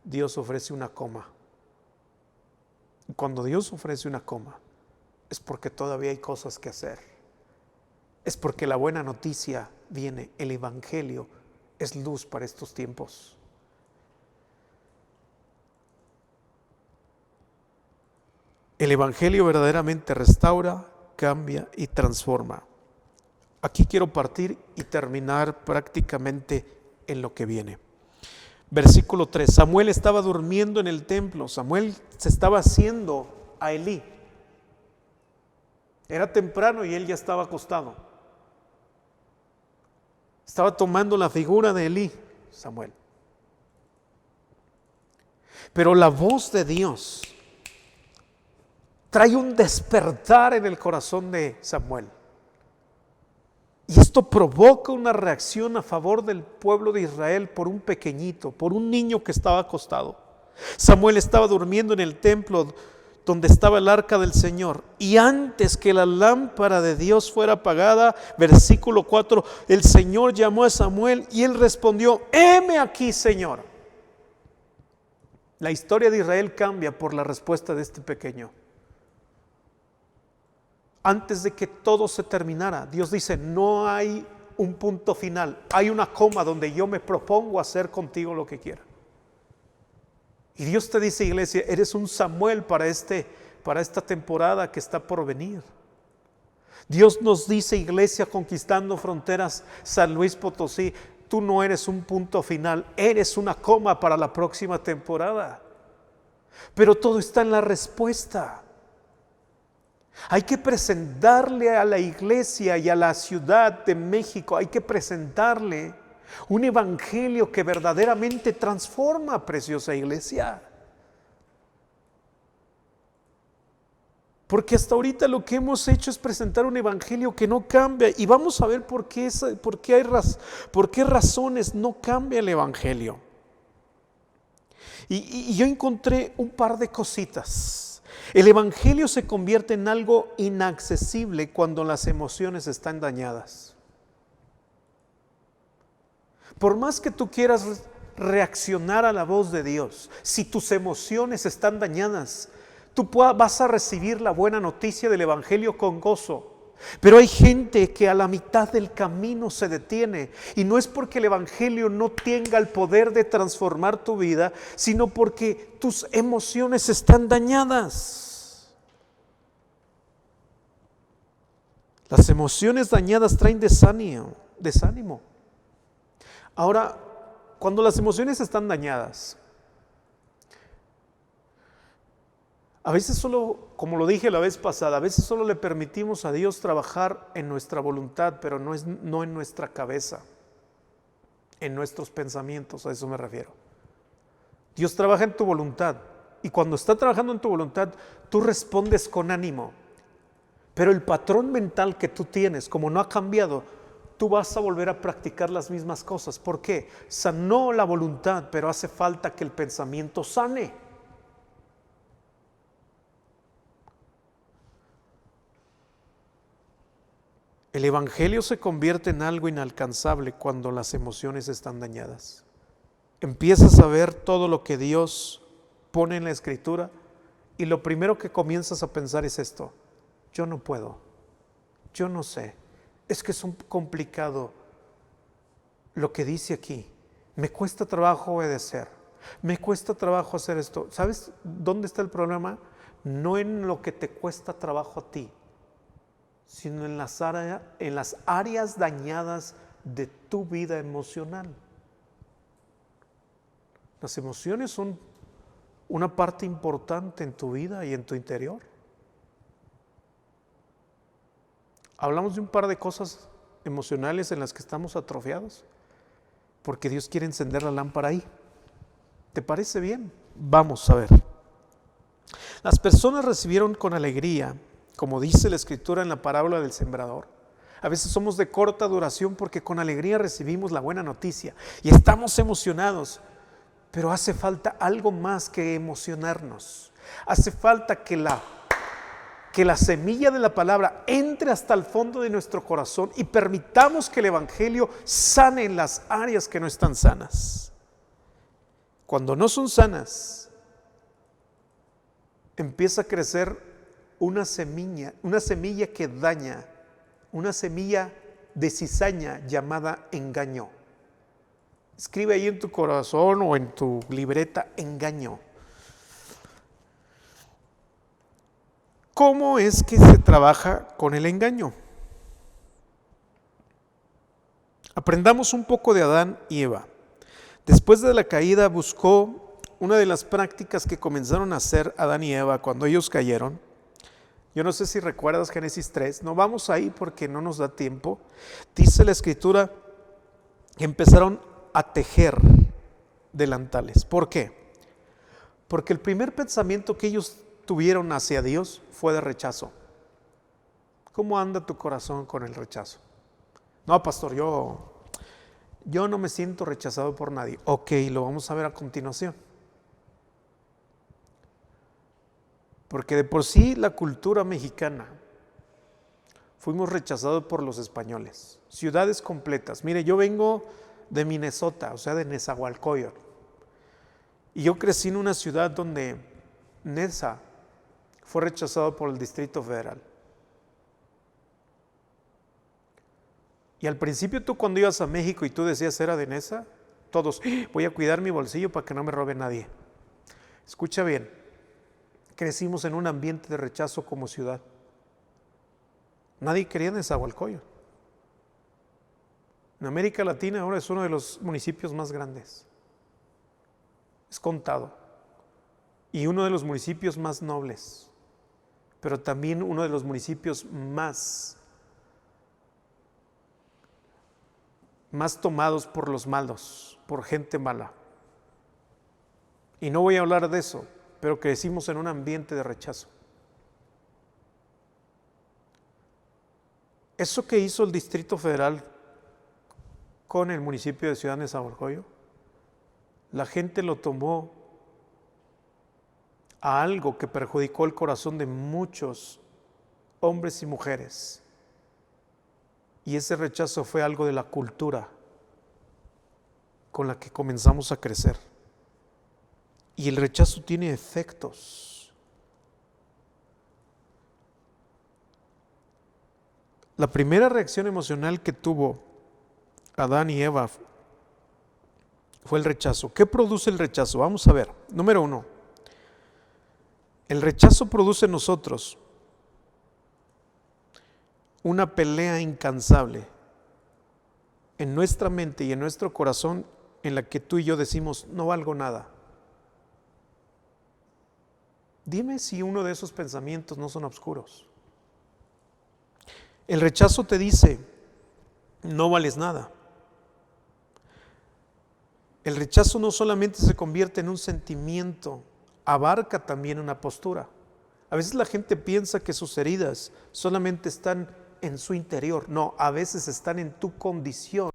Dios ofrece una coma. Cuando Dios ofrece una coma, es porque todavía hay cosas que hacer. es porque la buena noticia viene. El Evangelio es luz para estos tiempos. El Evangelio verdaderamente restaura, cambia y transforma. Aquí quiero partir y terminar prácticamente en lo que viene. Versículo 3. Samuel estaba durmiendo en el templo. Samuel se estaba haciendo a Elí. Era temprano y él ya estaba acostado. Estaba tomando la figura de Elí, Samuel. Pero la voz de Dios trae un despertar en el corazón de Samuel. Y esto provoca una reacción a favor del pueblo de Israel por un pequeñito, por un niño que estaba acostado. Samuel estaba durmiendo en el templo donde estaba el arca del Señor. Y antes que la lámpara de Dios fuera apagada, versículo 4, el Señor llamó a Samuel y él respondió: heme aquí, Señor. La historia de Israel cambia por la respuesta de este pequeño. Antes de que todo se terminara, Dios dice: no hay un punto final, hay una coma donde yo me propongo hacer contigo lo que quiera. Y Dios te dice, iglesia, eres un Samuel para esta temporada que está por venir. Dios nos dice, iglesia Conquistando Fronteras, San Luis Potosí, tú no eres un punto final, eres una coma para la próxima temporada. Pero todo está en la respuesta. Hay que presentarle a la iglesia y a la ciudad de México, hay que presentarle un evangelio que verdaderamente transforma, preciosa iglesia. Porque hasta ahorita lo que hemos hecho es presentar un evangelio que no cambia. Y vamos a ver por qué razones no cambia el evangelio. Y yo encontré un par de cositas. El evangelio se convierte en algo inaccesible cuando las emociones están dañadas. Por más que tú quieras reaccionar a la voz de Dios, si tus emociones están dañadas, tú vas a recibir la buena noticia del evangelio con gozo. Pero hay gente que a la mitad del camino se detiene, y no es porque el evangelio no tenga el poder de transformar tu vida, sino porque tus emociones están dañadas. Las emociones dañadas traen desánimo. Ahora, cuando las emociones están dañadas, a veces solo, como lo dije la vez pasada, a veces solo le permitimos a Dios trabajar en nuestra voluntad, pero no en nuestra cabeza, en nuestros pensamientos, a eso me refiero. Dios trabaja en tu voluntad, y cuando está trabajando en tu voluntad, tú respondes con ánimo. Pero el patrón mental que tú tienes, como no ha cambiado, tú vas a volver a practicar las mismas cosas. ¿Por qué? Sanó la voluntad, pero hace falta que el pensamiento sane. El evangelio se convierte en algo inalcanzable cuando las emociones están dañadas. Empiezas a ver todo lo que Dios pone en la Escritura y lo primero que comienzas a pensar es esto: yo no puedo, yo no sé, es que es un complicado lo que dice aquí, me cuesta trabajo obedecer, me cuesta trabajo hacer esto. ¿Sabes dónde está el problema? No en lo que te cuesta trabajo a ti, sino en las áreas dañadas de tu vida emocional. Las emociones son una parte importante en tu vida y en tu interior. Hablamos de un par de cosas emocionales en las que estamos atrofiados, porque Dios quiere encender la lámpara ahí. ¿Te parece bien? Vamos a ver. Las personas recibieron con alegría, como dice la Escritura en la parábola del sembrador. A veces somos de corta duración porque con alegría recibimos la buena noticia y estamos emocionados, pero hace falta algo más que emocionarnos. Hace falta que la semilla de la palabra entre hasta el fondo de nuestro corazón y permitamos que el evangelio sane en las áreas que no están sanas. Cuando no son sanas, empieza a crecer una semilla que daña una semilla de cizaña llamada engaño. Escribe ahí en tu corazón o en tu libreta, engaño. ¿Cómo es que se trabaja con el engaño? Aprendamos un poco de Adán y Eva. Después de la caída buscó una de las prácticas que comenzaron a hacer Adán y Eva cuando ellos cayeron. Yo no sé si recuerdas Génesis 3, no vamos ahí porque no nos da tiempo. Dice la Escritura que empezaron a tejer delantales. ¿Por qué? Porque el primer pensamiento que ellos tuvieron hacia Dios fue de rechazo. ¿Cómo anda tu corazón con el rechazo? No, pastor, yo no me siento rechazado por nadie. Ok, lo vamos a ver a continuación. Porque de por sí la cultura mexicana fuimos rechazados por los españoles. Ciudades completas. Mire, yo vengo de Minnesota, o sea, de Nezahualcóyotl. Y yo crecí en una ciudad donde Neza fue rechazado por el Distrito Federal. Y al principio tú cuando ibas a México y tú decías era de Neza, todos, voy a cuidar mi bolsillo para que no me robe nadie. Escucha bien, crecimos en un ambiente de rechazo como ciudad. Nadie quería Nezahualcóyotl. En América Latina ahora es uno de los municipios más grandes. Es contado. Y uno de los municipios más nobles. Pero también uno de los municipios más tomados por los malos, por gente mala. Y no voy a hablar de eso, pero crecimos en un ambiente de rechazo. Eso que hizo el Distrito Federal con el municipio de Ciudad Nezahualcóyotl, la gente lo tomó a algo que perjudicó el corazón de muchos hombres y mujeres. Y ese rechazo fue algo de la cultura con la que comenzamos a crecer. Y el rechazo tiene efectos. La primera reacción emocional que tuvo Adán y Eva fue el rechazo. ¿Qué produce el rechazo? Vamos a ver. Número 1. El rechazo produce en nosotros una pelea incansable en nuestra mente y en nuestro corazón en la que tú y yo decimos, no valgo nada. Dime si uno de esos pensamientos no son oscuros. El rechazo te dice, no vales nada. El rechazo no solamente se convierte en un sentimiento, abarca también una postura. A veces la gente piensa que sus heridas solamente están en su interior. No, a veces están en tu condición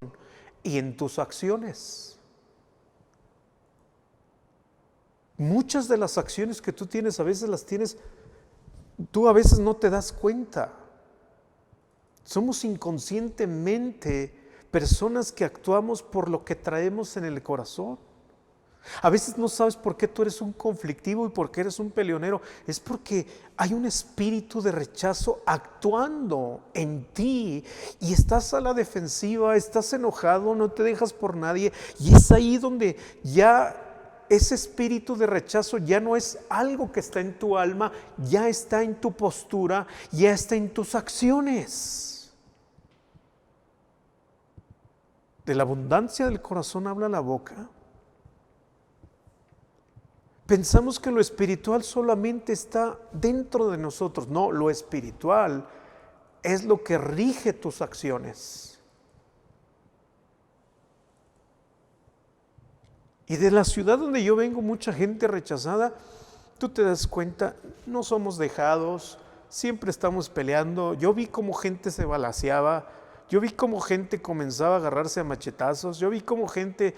y en tus acciones. Muchas de las acciones que tú tienes, a veces las tienes, tú a veces no te das cuenta. Somos inconscientemente personas que actuamos por lo que traemos en el corazón. A veces no sabes por qué tú eres un conflictivo y por qué eres un peleonero. Es porque hay un espíritu de rechazo actuando en ti y estás a la defensiva, estás enojado, no te dejas por nadie. Y es ahí donde ya ese espíritu de rechazo ya no es algo que está en tu alma, ya está en tu postura, ya está en tus acciones. De la abundancia del corazón habla la boca. Pensamos que lo espiritual solamente está dentro de nosotros. No, lo espiritual es lo que rige tus acciones. Y de la ciudad donde yo vengo, mucha gente rechazada, tú te das cuenta, no somos dejados, siempre estamos peleando. Yo vi cómo gente se balaceaba. Yo vi cómo gente comenzaba a agarrarse a machetazos. Yo vi cómo gente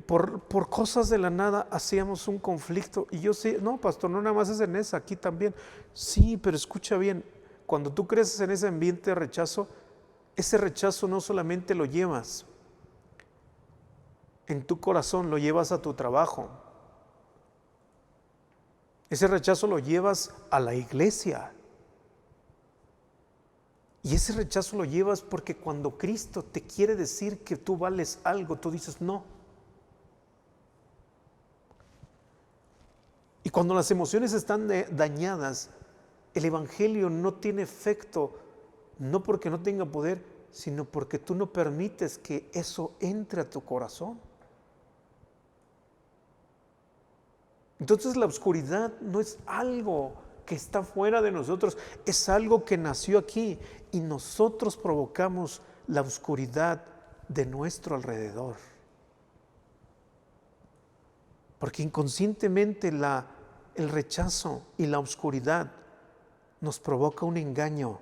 por cosas de la nada hacíamos un conflicto. Y yo sé, no, pastor, no nada más es en esa, aquí también. Sí, pero escucha bien, cuando tú creces en ese ambiente de rechazo, ese rechazo no solamente lo llevas en tu corazón, lo llevas a tu trabajo. Ese rechazo lo llevas a la iglesia. Y ese rechazo lo llevas porque cuando Cristo te quiere decir que tú vales algo, tú dices no. Y cuando las emociones están dañadas, el evangelio no tiene efecto, no porque no tenga poder, sino porque tú no permites que eso entre a tu corazón. Entonces la oscuridad no es algo que está fuera de nosotros, es algo que nació aquí y nosotros provocamos la oscuridad de nuestro alrededor. Porque inconscientemente el rechazo y la oscuridad nos provoca un engaño.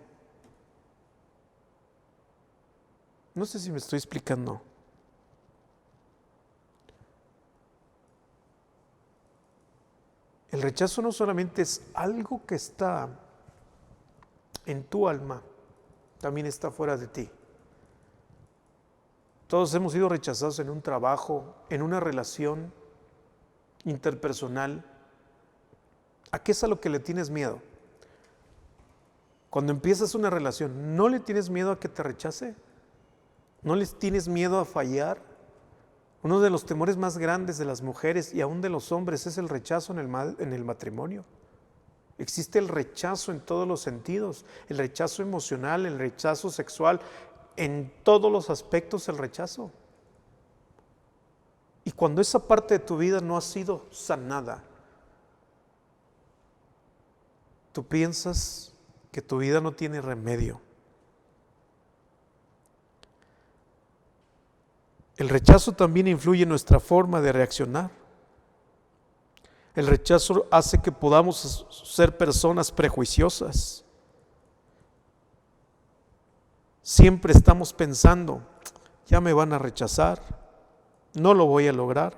No sé si me estoy explicando. El rechazo no solamente es algo que está en tu alma, también está fuera de ti. Todos hemos sido rechazados en un trabajo, en una relación interpersonal. ¿A qué es a lo que le tienes miedo? Cuando empiezas una relación, ¿no le tienes miedo a que te rechace? ¿No les tienes miedo a fallar? Uno de los temores más grandes de las mujeres y aún de los hombres es el rechazo en el matrimonio. Existe el rechazo en todos los sentidos, el rechazo emocional, el rechazo sexual, en todos los aspectos el rechazo. Y cuando esa parte de tu vida no ha sido sanada, tú piensas que tu vida no tiene remedio. El rechazo también influye en nuestra forma de reaccionar. El rechazo hace que podamos ser personas prejuiciosas. Siempre estamos pensando, ya me van a rechazar, no lo voy a lograr.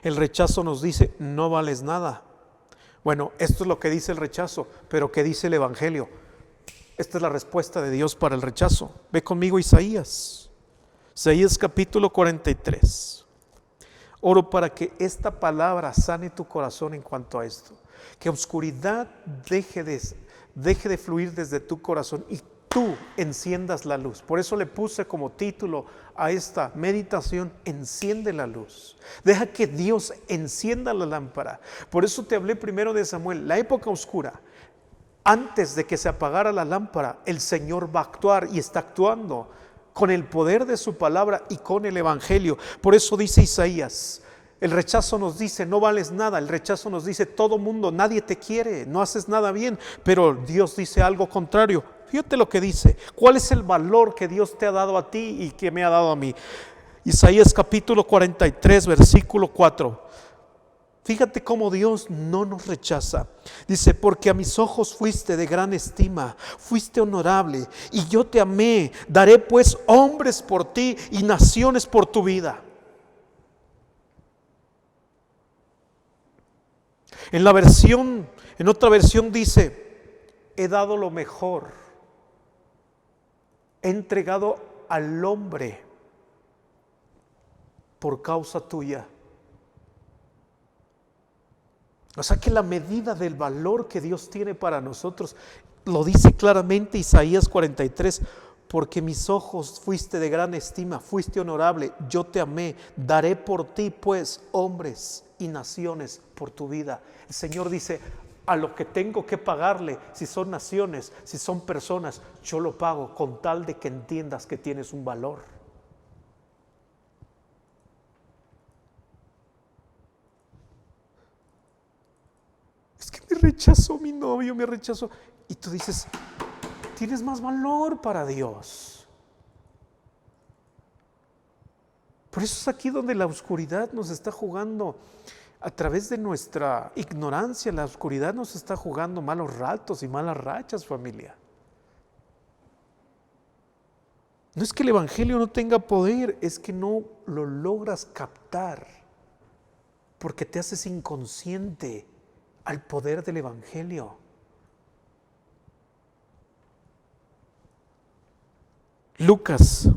El rechazo nos dice, no vales nada. Bueno, esto es lo que dice el rechazo, pero ¿qué dice el evangelio? Esta es la respuesta de Dios para el rechazo. Ve conmigo Isaías capítulo 43. Oro para que esta palabra sane tu corazón en cuanto a esto. Que oscuridad deje de fluir desde tu corazón y tú enciendas la luz. Por eso le puse como título a esta meditación, enciende la luz. Deja que Dios encienda la lámpara. Por eso te hablé primero de Samuel, la época oscura. Antes de que se apagara la lámpara, el Señor va a actuar y está actuando con el poder de su palabra y con el evangelio. Por eso dice Isaías, el rechazo nos dice no vales nada, el rechazo nos dice todo mundo, nadie te quiere, no haces nada bien, pero Dios dice algo contrario. Fíjate lo que dice, ¿cuál es el valor que Dios te ha dado a ti y que me ha dado a mí? Isaías capítulo 43 versículo 4. Fíjate cómo Dios no nos rechaza. Dice, porque a mis ojos fuiste de gran estima, fuiste honorable y yo te amé. Daré pues hombres por ti y naciones por tu vida. En otra versión dice, he dado lo mejor. He entregado al hombre por causa tuya. O sea que la medida del valor que Dios tiene para nosotros, lo dice claramente Isaías 43, porque mis ojos fuiste de gran estima, fuiste honorable, yo te amé, daré por ti pues hombres y naciones por tu vida. El Señor dice, a lo que tengo que pagarle, si son naciones, si son personas, yo lo pago con tal de que entiendas que tienes un valor. Me rechazó mi novio, me rechazó. Y tú dices, tienes más valor para Dios. Por eso es aquí donde la oscuridad nos está jugando, a través de nuestra ignorancia, la oscuridad nos está jugando malos ratos y malas rachas, familia. No es que el evangelio no tenga poder, es que no lo logras captar, porque te haces inconsciente al poder del evangelio. Lucas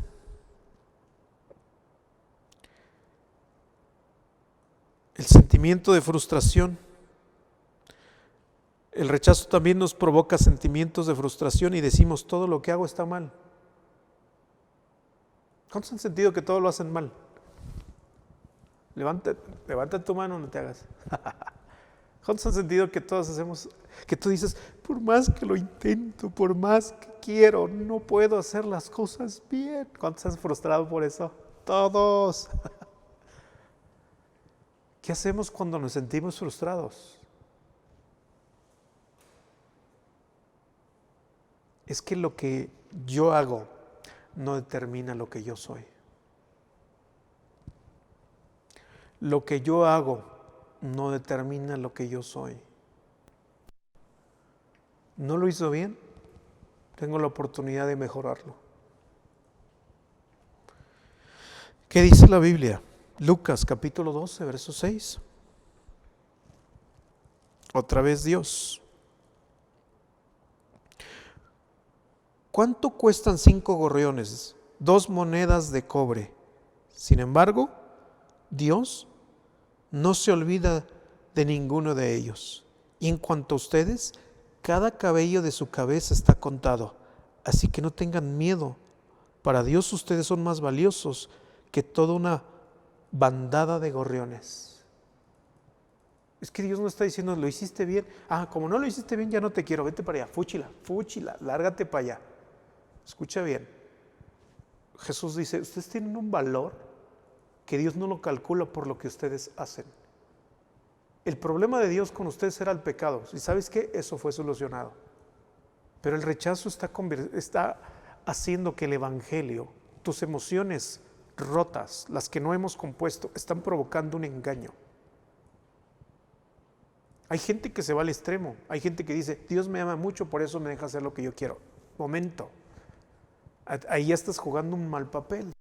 el sentimiento de frustración. El rechazo también nos provoca sentimientos de frustración y decimos, todo lo que hago está mal. ¿Cuántos han sentido que todo lo hacen mal? Levanta tu mano, no te hagas. ¿Cuántos han sentido que todos hacemos, que tú dices, por más que lo intento, por más que quiero, no puedo hacer las cosas bien? ¿Cuántos han frustrado por eso? Todos. ¿Qué hacemos cuando nos sentimos frustrados? Es que lo que yo hago no determina lo que yo soy. Lo que yo hago no determina lo que yo soy. ¿No lo hizo bien? Tengo la oportunidad de mejorarlo. ¿Qué dice la Biblia? Lucas capítulo 12, verso 6. Otra vez Dios. ¿Cuánto cuestan 5 gorriones? 2 monedas de cobre. Sin embargo, Dios no se olvida de ninguno de ellos. Y en cuanto a ustedes, cada cabello de su cabeza está contado. Así que no tengan miedo. Para Dios ustedes son más valiosos que toda una bandada de gorriones. Es que Dios no está diciendo, lo hiciste bien. Como no lo hiciste bien, ya no te quiero. Vete para allá, fúchila, lárgate para allá. Escucha bien. Jesús dice, ustedes tienen un valor que Dios no lo calcula por lo que ustedes hacen. El problema de Dios con ustedes era el pecado. ¿Y sabes qué? Eso fue solucionado. Pero el rechazo está haciendo que el evangelio, tus emociones rotas, las que no hemos compuesto, están provocando un engaño. Hay gente que se va al extremo. Hay gente que dice, Dios me ama mucho, por eso me deja hacer lo que yo quiero. Momento. Ahí ya estás jugando un mal papel.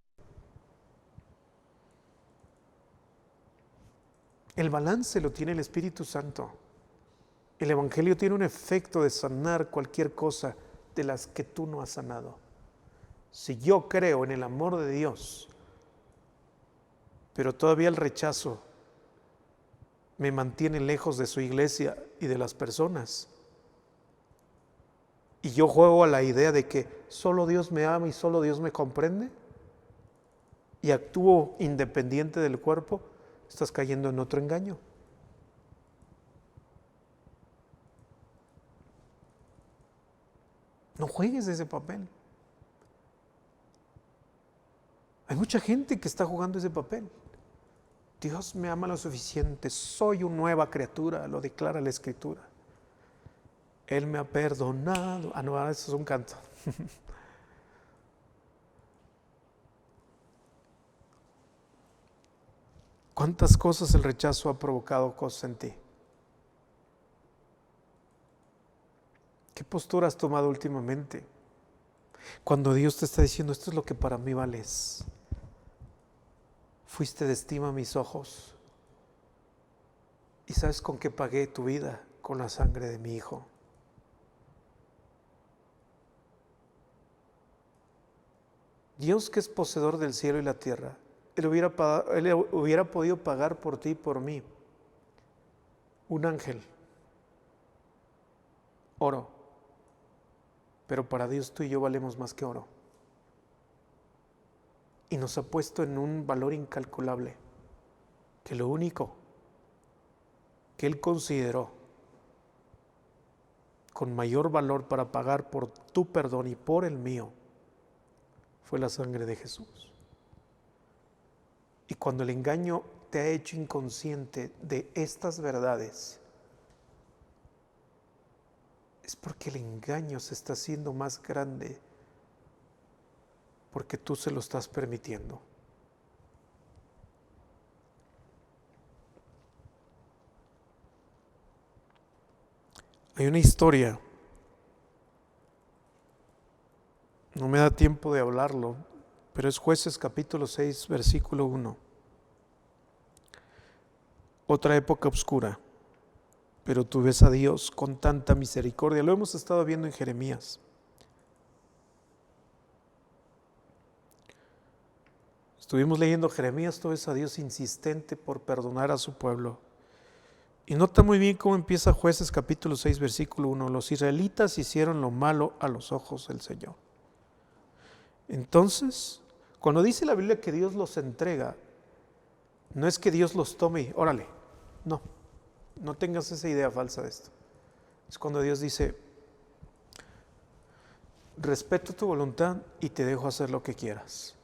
El balance lo tiene el Espíritu Santo. El Evangelio tiene un efecto de sanar cualquier cosa de las que tú no has sanado. Si yo creo en el amor de Dios, pero todavía el rechazo me mantiene lejos de su iglesia y de las personas, y yo juego a la idea de que solo Dios me ama y solo Dios me comprende, y actúo independiente del cuerpo, estás cayendo en otro engaño. No juegues ese papel. Hay mucha gente que está jugando ese papel. Dios me ama lo suficiente, soy una nueva criatura, lo declara la Escritura. Él me ha perdonado. No, eso es un canto. ¿Cuántas cosas el rechazo ha provocado cosas en ti? ¿Qué postura has tomado últimamente? Cuando Dios te está diciendo, esto es lo que para mí vales. Fuiste de estima a mis ojos. ¿Y sabes con qué pagué tu vida? Con la sangre de mi Hijo. Dios, que es poseedor del cielo y la tierra, Él hubiera podido pagar por ti y por mí un ángel, oro, pero para Dios tú y yo valemos más que oro. Y nos ha puesto en un valor incalculable, que lo único que Él consideró con mayor valor para pagar por tu perdón y por el mío fue la sangre de Jesús. Y cuando el engaño te ha hecho inconsciente de estas verdades, es porque el engaño se está haciendo más grande, porque tú se lo estás permitiendo. Hay una historia, no me da tiempo de hablarlo, pero es Jueces capítulo 6, versículo 1. Otra época oscura, pero tú ves a Dios con tanta misericordia. Lo hemos estado viendo en Jeremías. Estuvimos leyendo Jeremías, tú ves a Dios insistente por perdonar a su pueblo. Y nota muy bien cómo empieza Jueces capítulo 6, versículo 1. Los israelitas hicieron lo malo a los ojos del Señor. Entonces, cuando dice la Biblia que Dios los entrega, no es que Dios los tome y órale. No tengas esa idea falsa de esto. Es cuando Dios dice, respeto tu voluntad y te dejo hacer lo que quieras.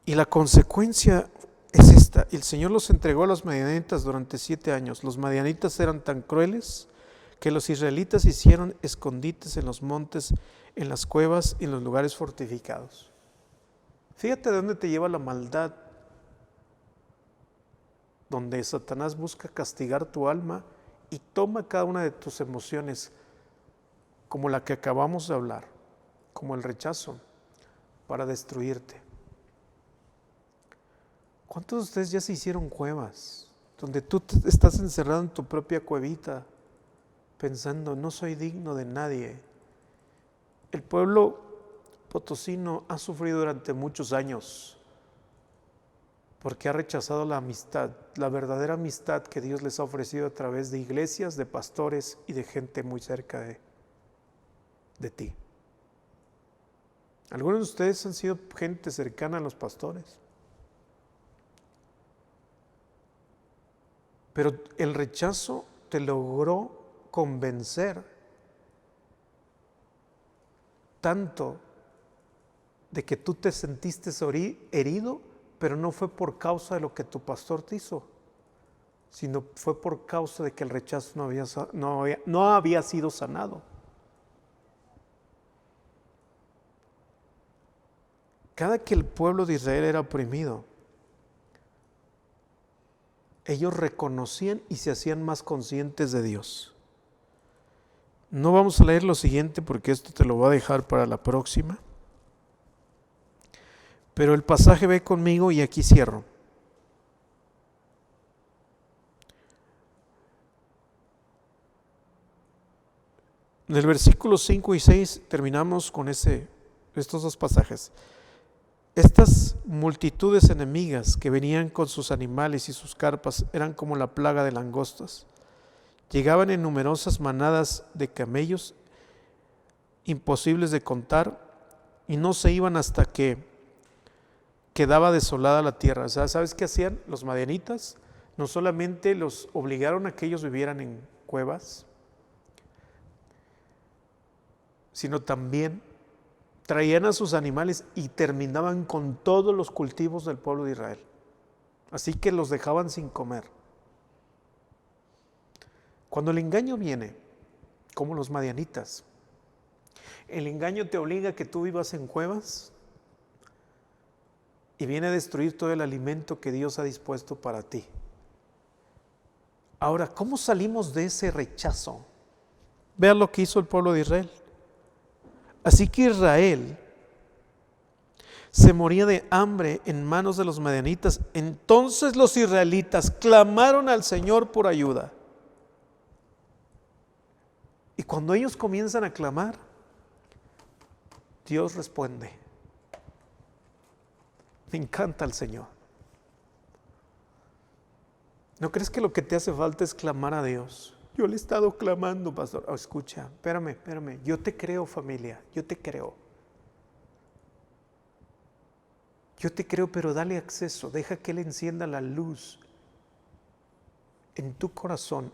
Y la consecuencia es esta: el Señor los entregó a los madianitas durante 7 años. Los madianitas eran tan crueles que los israelitas hicieron escondites en los montes, en las cuevas y en los lugares fortificados. Fíjate de dónde te lleva la maldad, donde Satanás busca castigar tu alma y toma cada una de tus emociones, como la que acabamos de hablar, como el rechazo, para destruirte. ¿Cuántos de ustedes ya se hicieron cuevas, donde tú estás encerrado en tu propia cuevita, pensando, no soy digno de nadie? El pueblo potosino ha sufrido durante muchos años porque ha rechazado la amistad, la verdadera amistad que Dios les ha ofrecido a través de iglesias, de pastores y de gente muy cerca de ti. Algunos de ustedes han sido gente cercana a los pastores, pero el rechazo te logró convencer tanto de que tú te sentiste herido, pero no fue por causa de lo que tu pastor te hizo, sino fue por causa de que el rechazo no había sido sanado. Cada que el pueblo de Israel era oprimido, ellos reconocían y se hacían más conscientes de Dios. No vamos a leer lo siguiente porque esto te lo voy a dejar para la próxima. Pero el pasaje ve conmigo y aquí cierro. En el versículo 5 y 6 terminamos con estos 2 pasajes. Estas multitudes enemigas que venían con sus animales y sus carpas eran como la plaga de langostas. Llegaban en numerosas manadas de camellos, imposibles de contar, y no se iban hasta que quedaba desolada la tierra. O sea, ¿sabes qué hacían los madianitas? No solamente los obligaron a que ellos vivieran en cuevas, sino también traían a sus animales y terminaban con todos los cultivos del pueblo de Israel. Así que los dejaban sin comer. Cuando el engaño viene, como los madianitas, el engaño te obliga a que tú vivas en cuevas y viene a destruir todo el alimento que Dios ha dispuesto para ti. Ahora, ¿cómo salimos de ese rechazo? Vean lo que hizo el pueblo de Israel. Así que Israel se moría de hambre en manos de los madianitas. Entonces los israelitas clamaron al Señor por ayuda. Y cuando ellos comienzan a clamar, Dios responde. Me encanta el Señor. ¿No crees que lo que te hace falta es clamar a Dios? Yo le he estado clamando, pastor. Oh, escucha, espérame. Yo te creo, familia. Yo te creo, pero dale acceso. Deja que Él encienda la luz en tu corazón,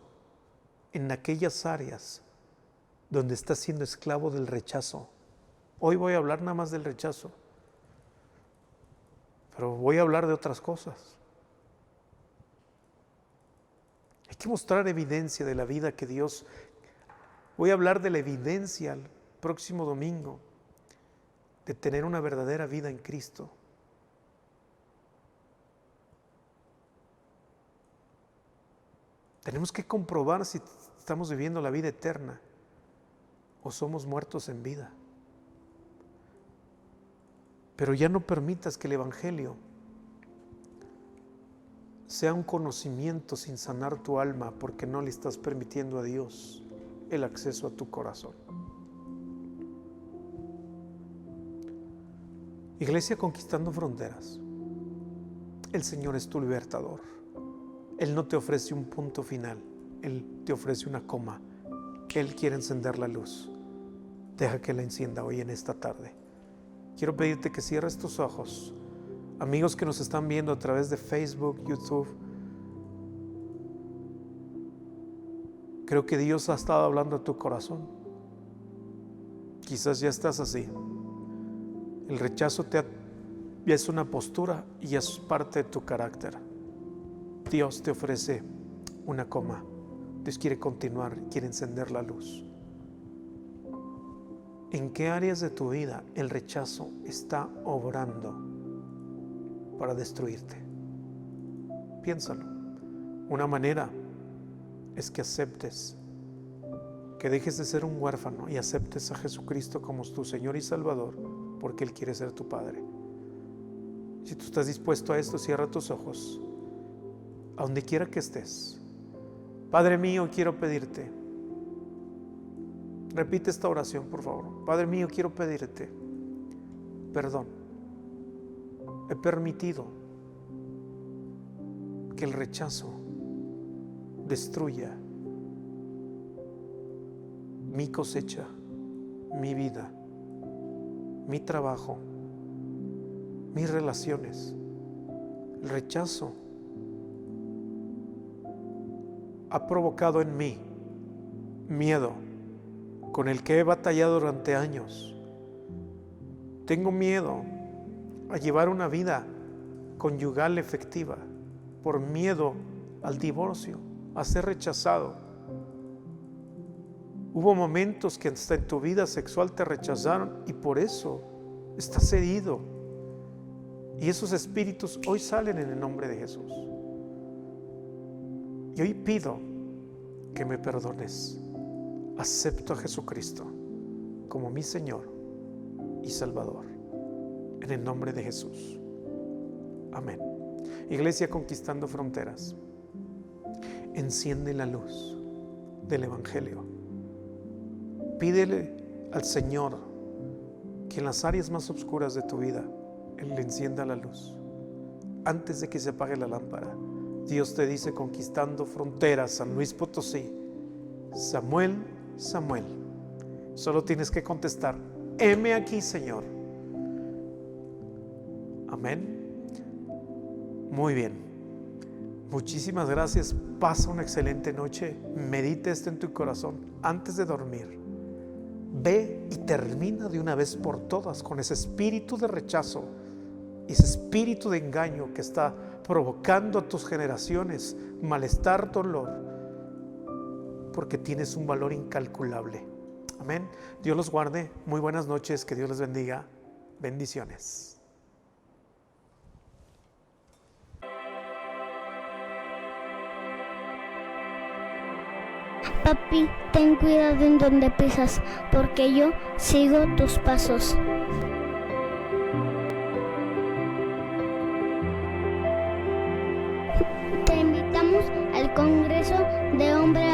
en aquellas áreas donde estás siendo esclavo del rechazo. Hoy voy a hablar nada más del rechazo, pero voy a hablar de otras cosas. Hay que mostrar evidencia de la vida que Dios... Voy a hablar de la evidencia el próximo domingo de tener una verdadera vida en Cristo. Tenemos que comprobar si estamos viviendo la vida eterna o somos muertos en vida. Pero ya no permitas que el Evangelio sea un conocimiento sin sanar tu alma, porque no le estás permitiendo a Dios el acceso a tu corazón. Iglesia Conquistando Fronteras, el Señor es tu libertador. Él no te ofrece un punto final. Él te ofrece una coma. Él quiere encender la luz. Deja que la encienda hoy en esta tarde. Quiero pedirte que cierres tus ojos. Amigos que nos están viendo a través de Facebook, YouTube, creo que Dios ha estado hablando a tu corazón. Quizás ya estás así. El rechazo ya es una postura y es parte de tu carácter. Dios te ofrece una coma. Dios quiere continuar, quiere encender la luz. ¿En qué áreas de tu vida el rechazo está obrando para destruirte? Piénsalo. Una manera es que aceptes, que dejes de ser un huérfano y aceptes a Jesucristo como tu Señor y Salvador, porque Él quiere ser tu Padre. Si tú estás dispuesto a esto, cierra tus ojos. A donde quiera que estés. Padre mío, quiero pedirte. Repite esta oración, por favor. Padre mío, quiero pedirte perdón. He permitido que el rechazo destruya mi cosecha, mi vida, mi trabajo, mis relaciones. El rechazo ha provocado en mí miedo con el que he batallado durante años. Tengo miedo a llevar una vida conyugal efectiva por miedo al divorcio, a ser rechazado. Hubo momentos que hasta en tu vida sexual te rechazaron y por eso estás herido. Y esos espíritus hoy salen en el nombre de Jesús. Y hoy pido que me perdones. Acepto a Jesucristo como mi Señor y Salvador. En el nombre de Jesús. Amén. Iglesia Conquistando Fronteras, enciende la luz del Evangelio. Pídele al Señor que en las áreas más oscuras de tu vida Él le encienda la luz antes de que se apague la lámpara. Dios te dice, Conquistando Fronteras, San Luis Potosí: Samuel, Samuel. Solo tienes que contestar: heme aquí, Señor. Amén. Muy bien. Muchísimas gracias. Pasa una excelente noche. Medita esto en tu corazón antes de dormir. Ve y termina de una vez por todas con ese espíritu de rechazo, ese espíritu de engaño que está provocando a tus generaciones malestar, dolor, porque tienes un valor incalculable. Amén. Dios los guarde. Muy buenas noches. Que Dios les bendiga. Bendiciones. Papi, ten cuidado en donde pisas, porque yo sigo tus pasos. Te invitamos al Congreso de Hombres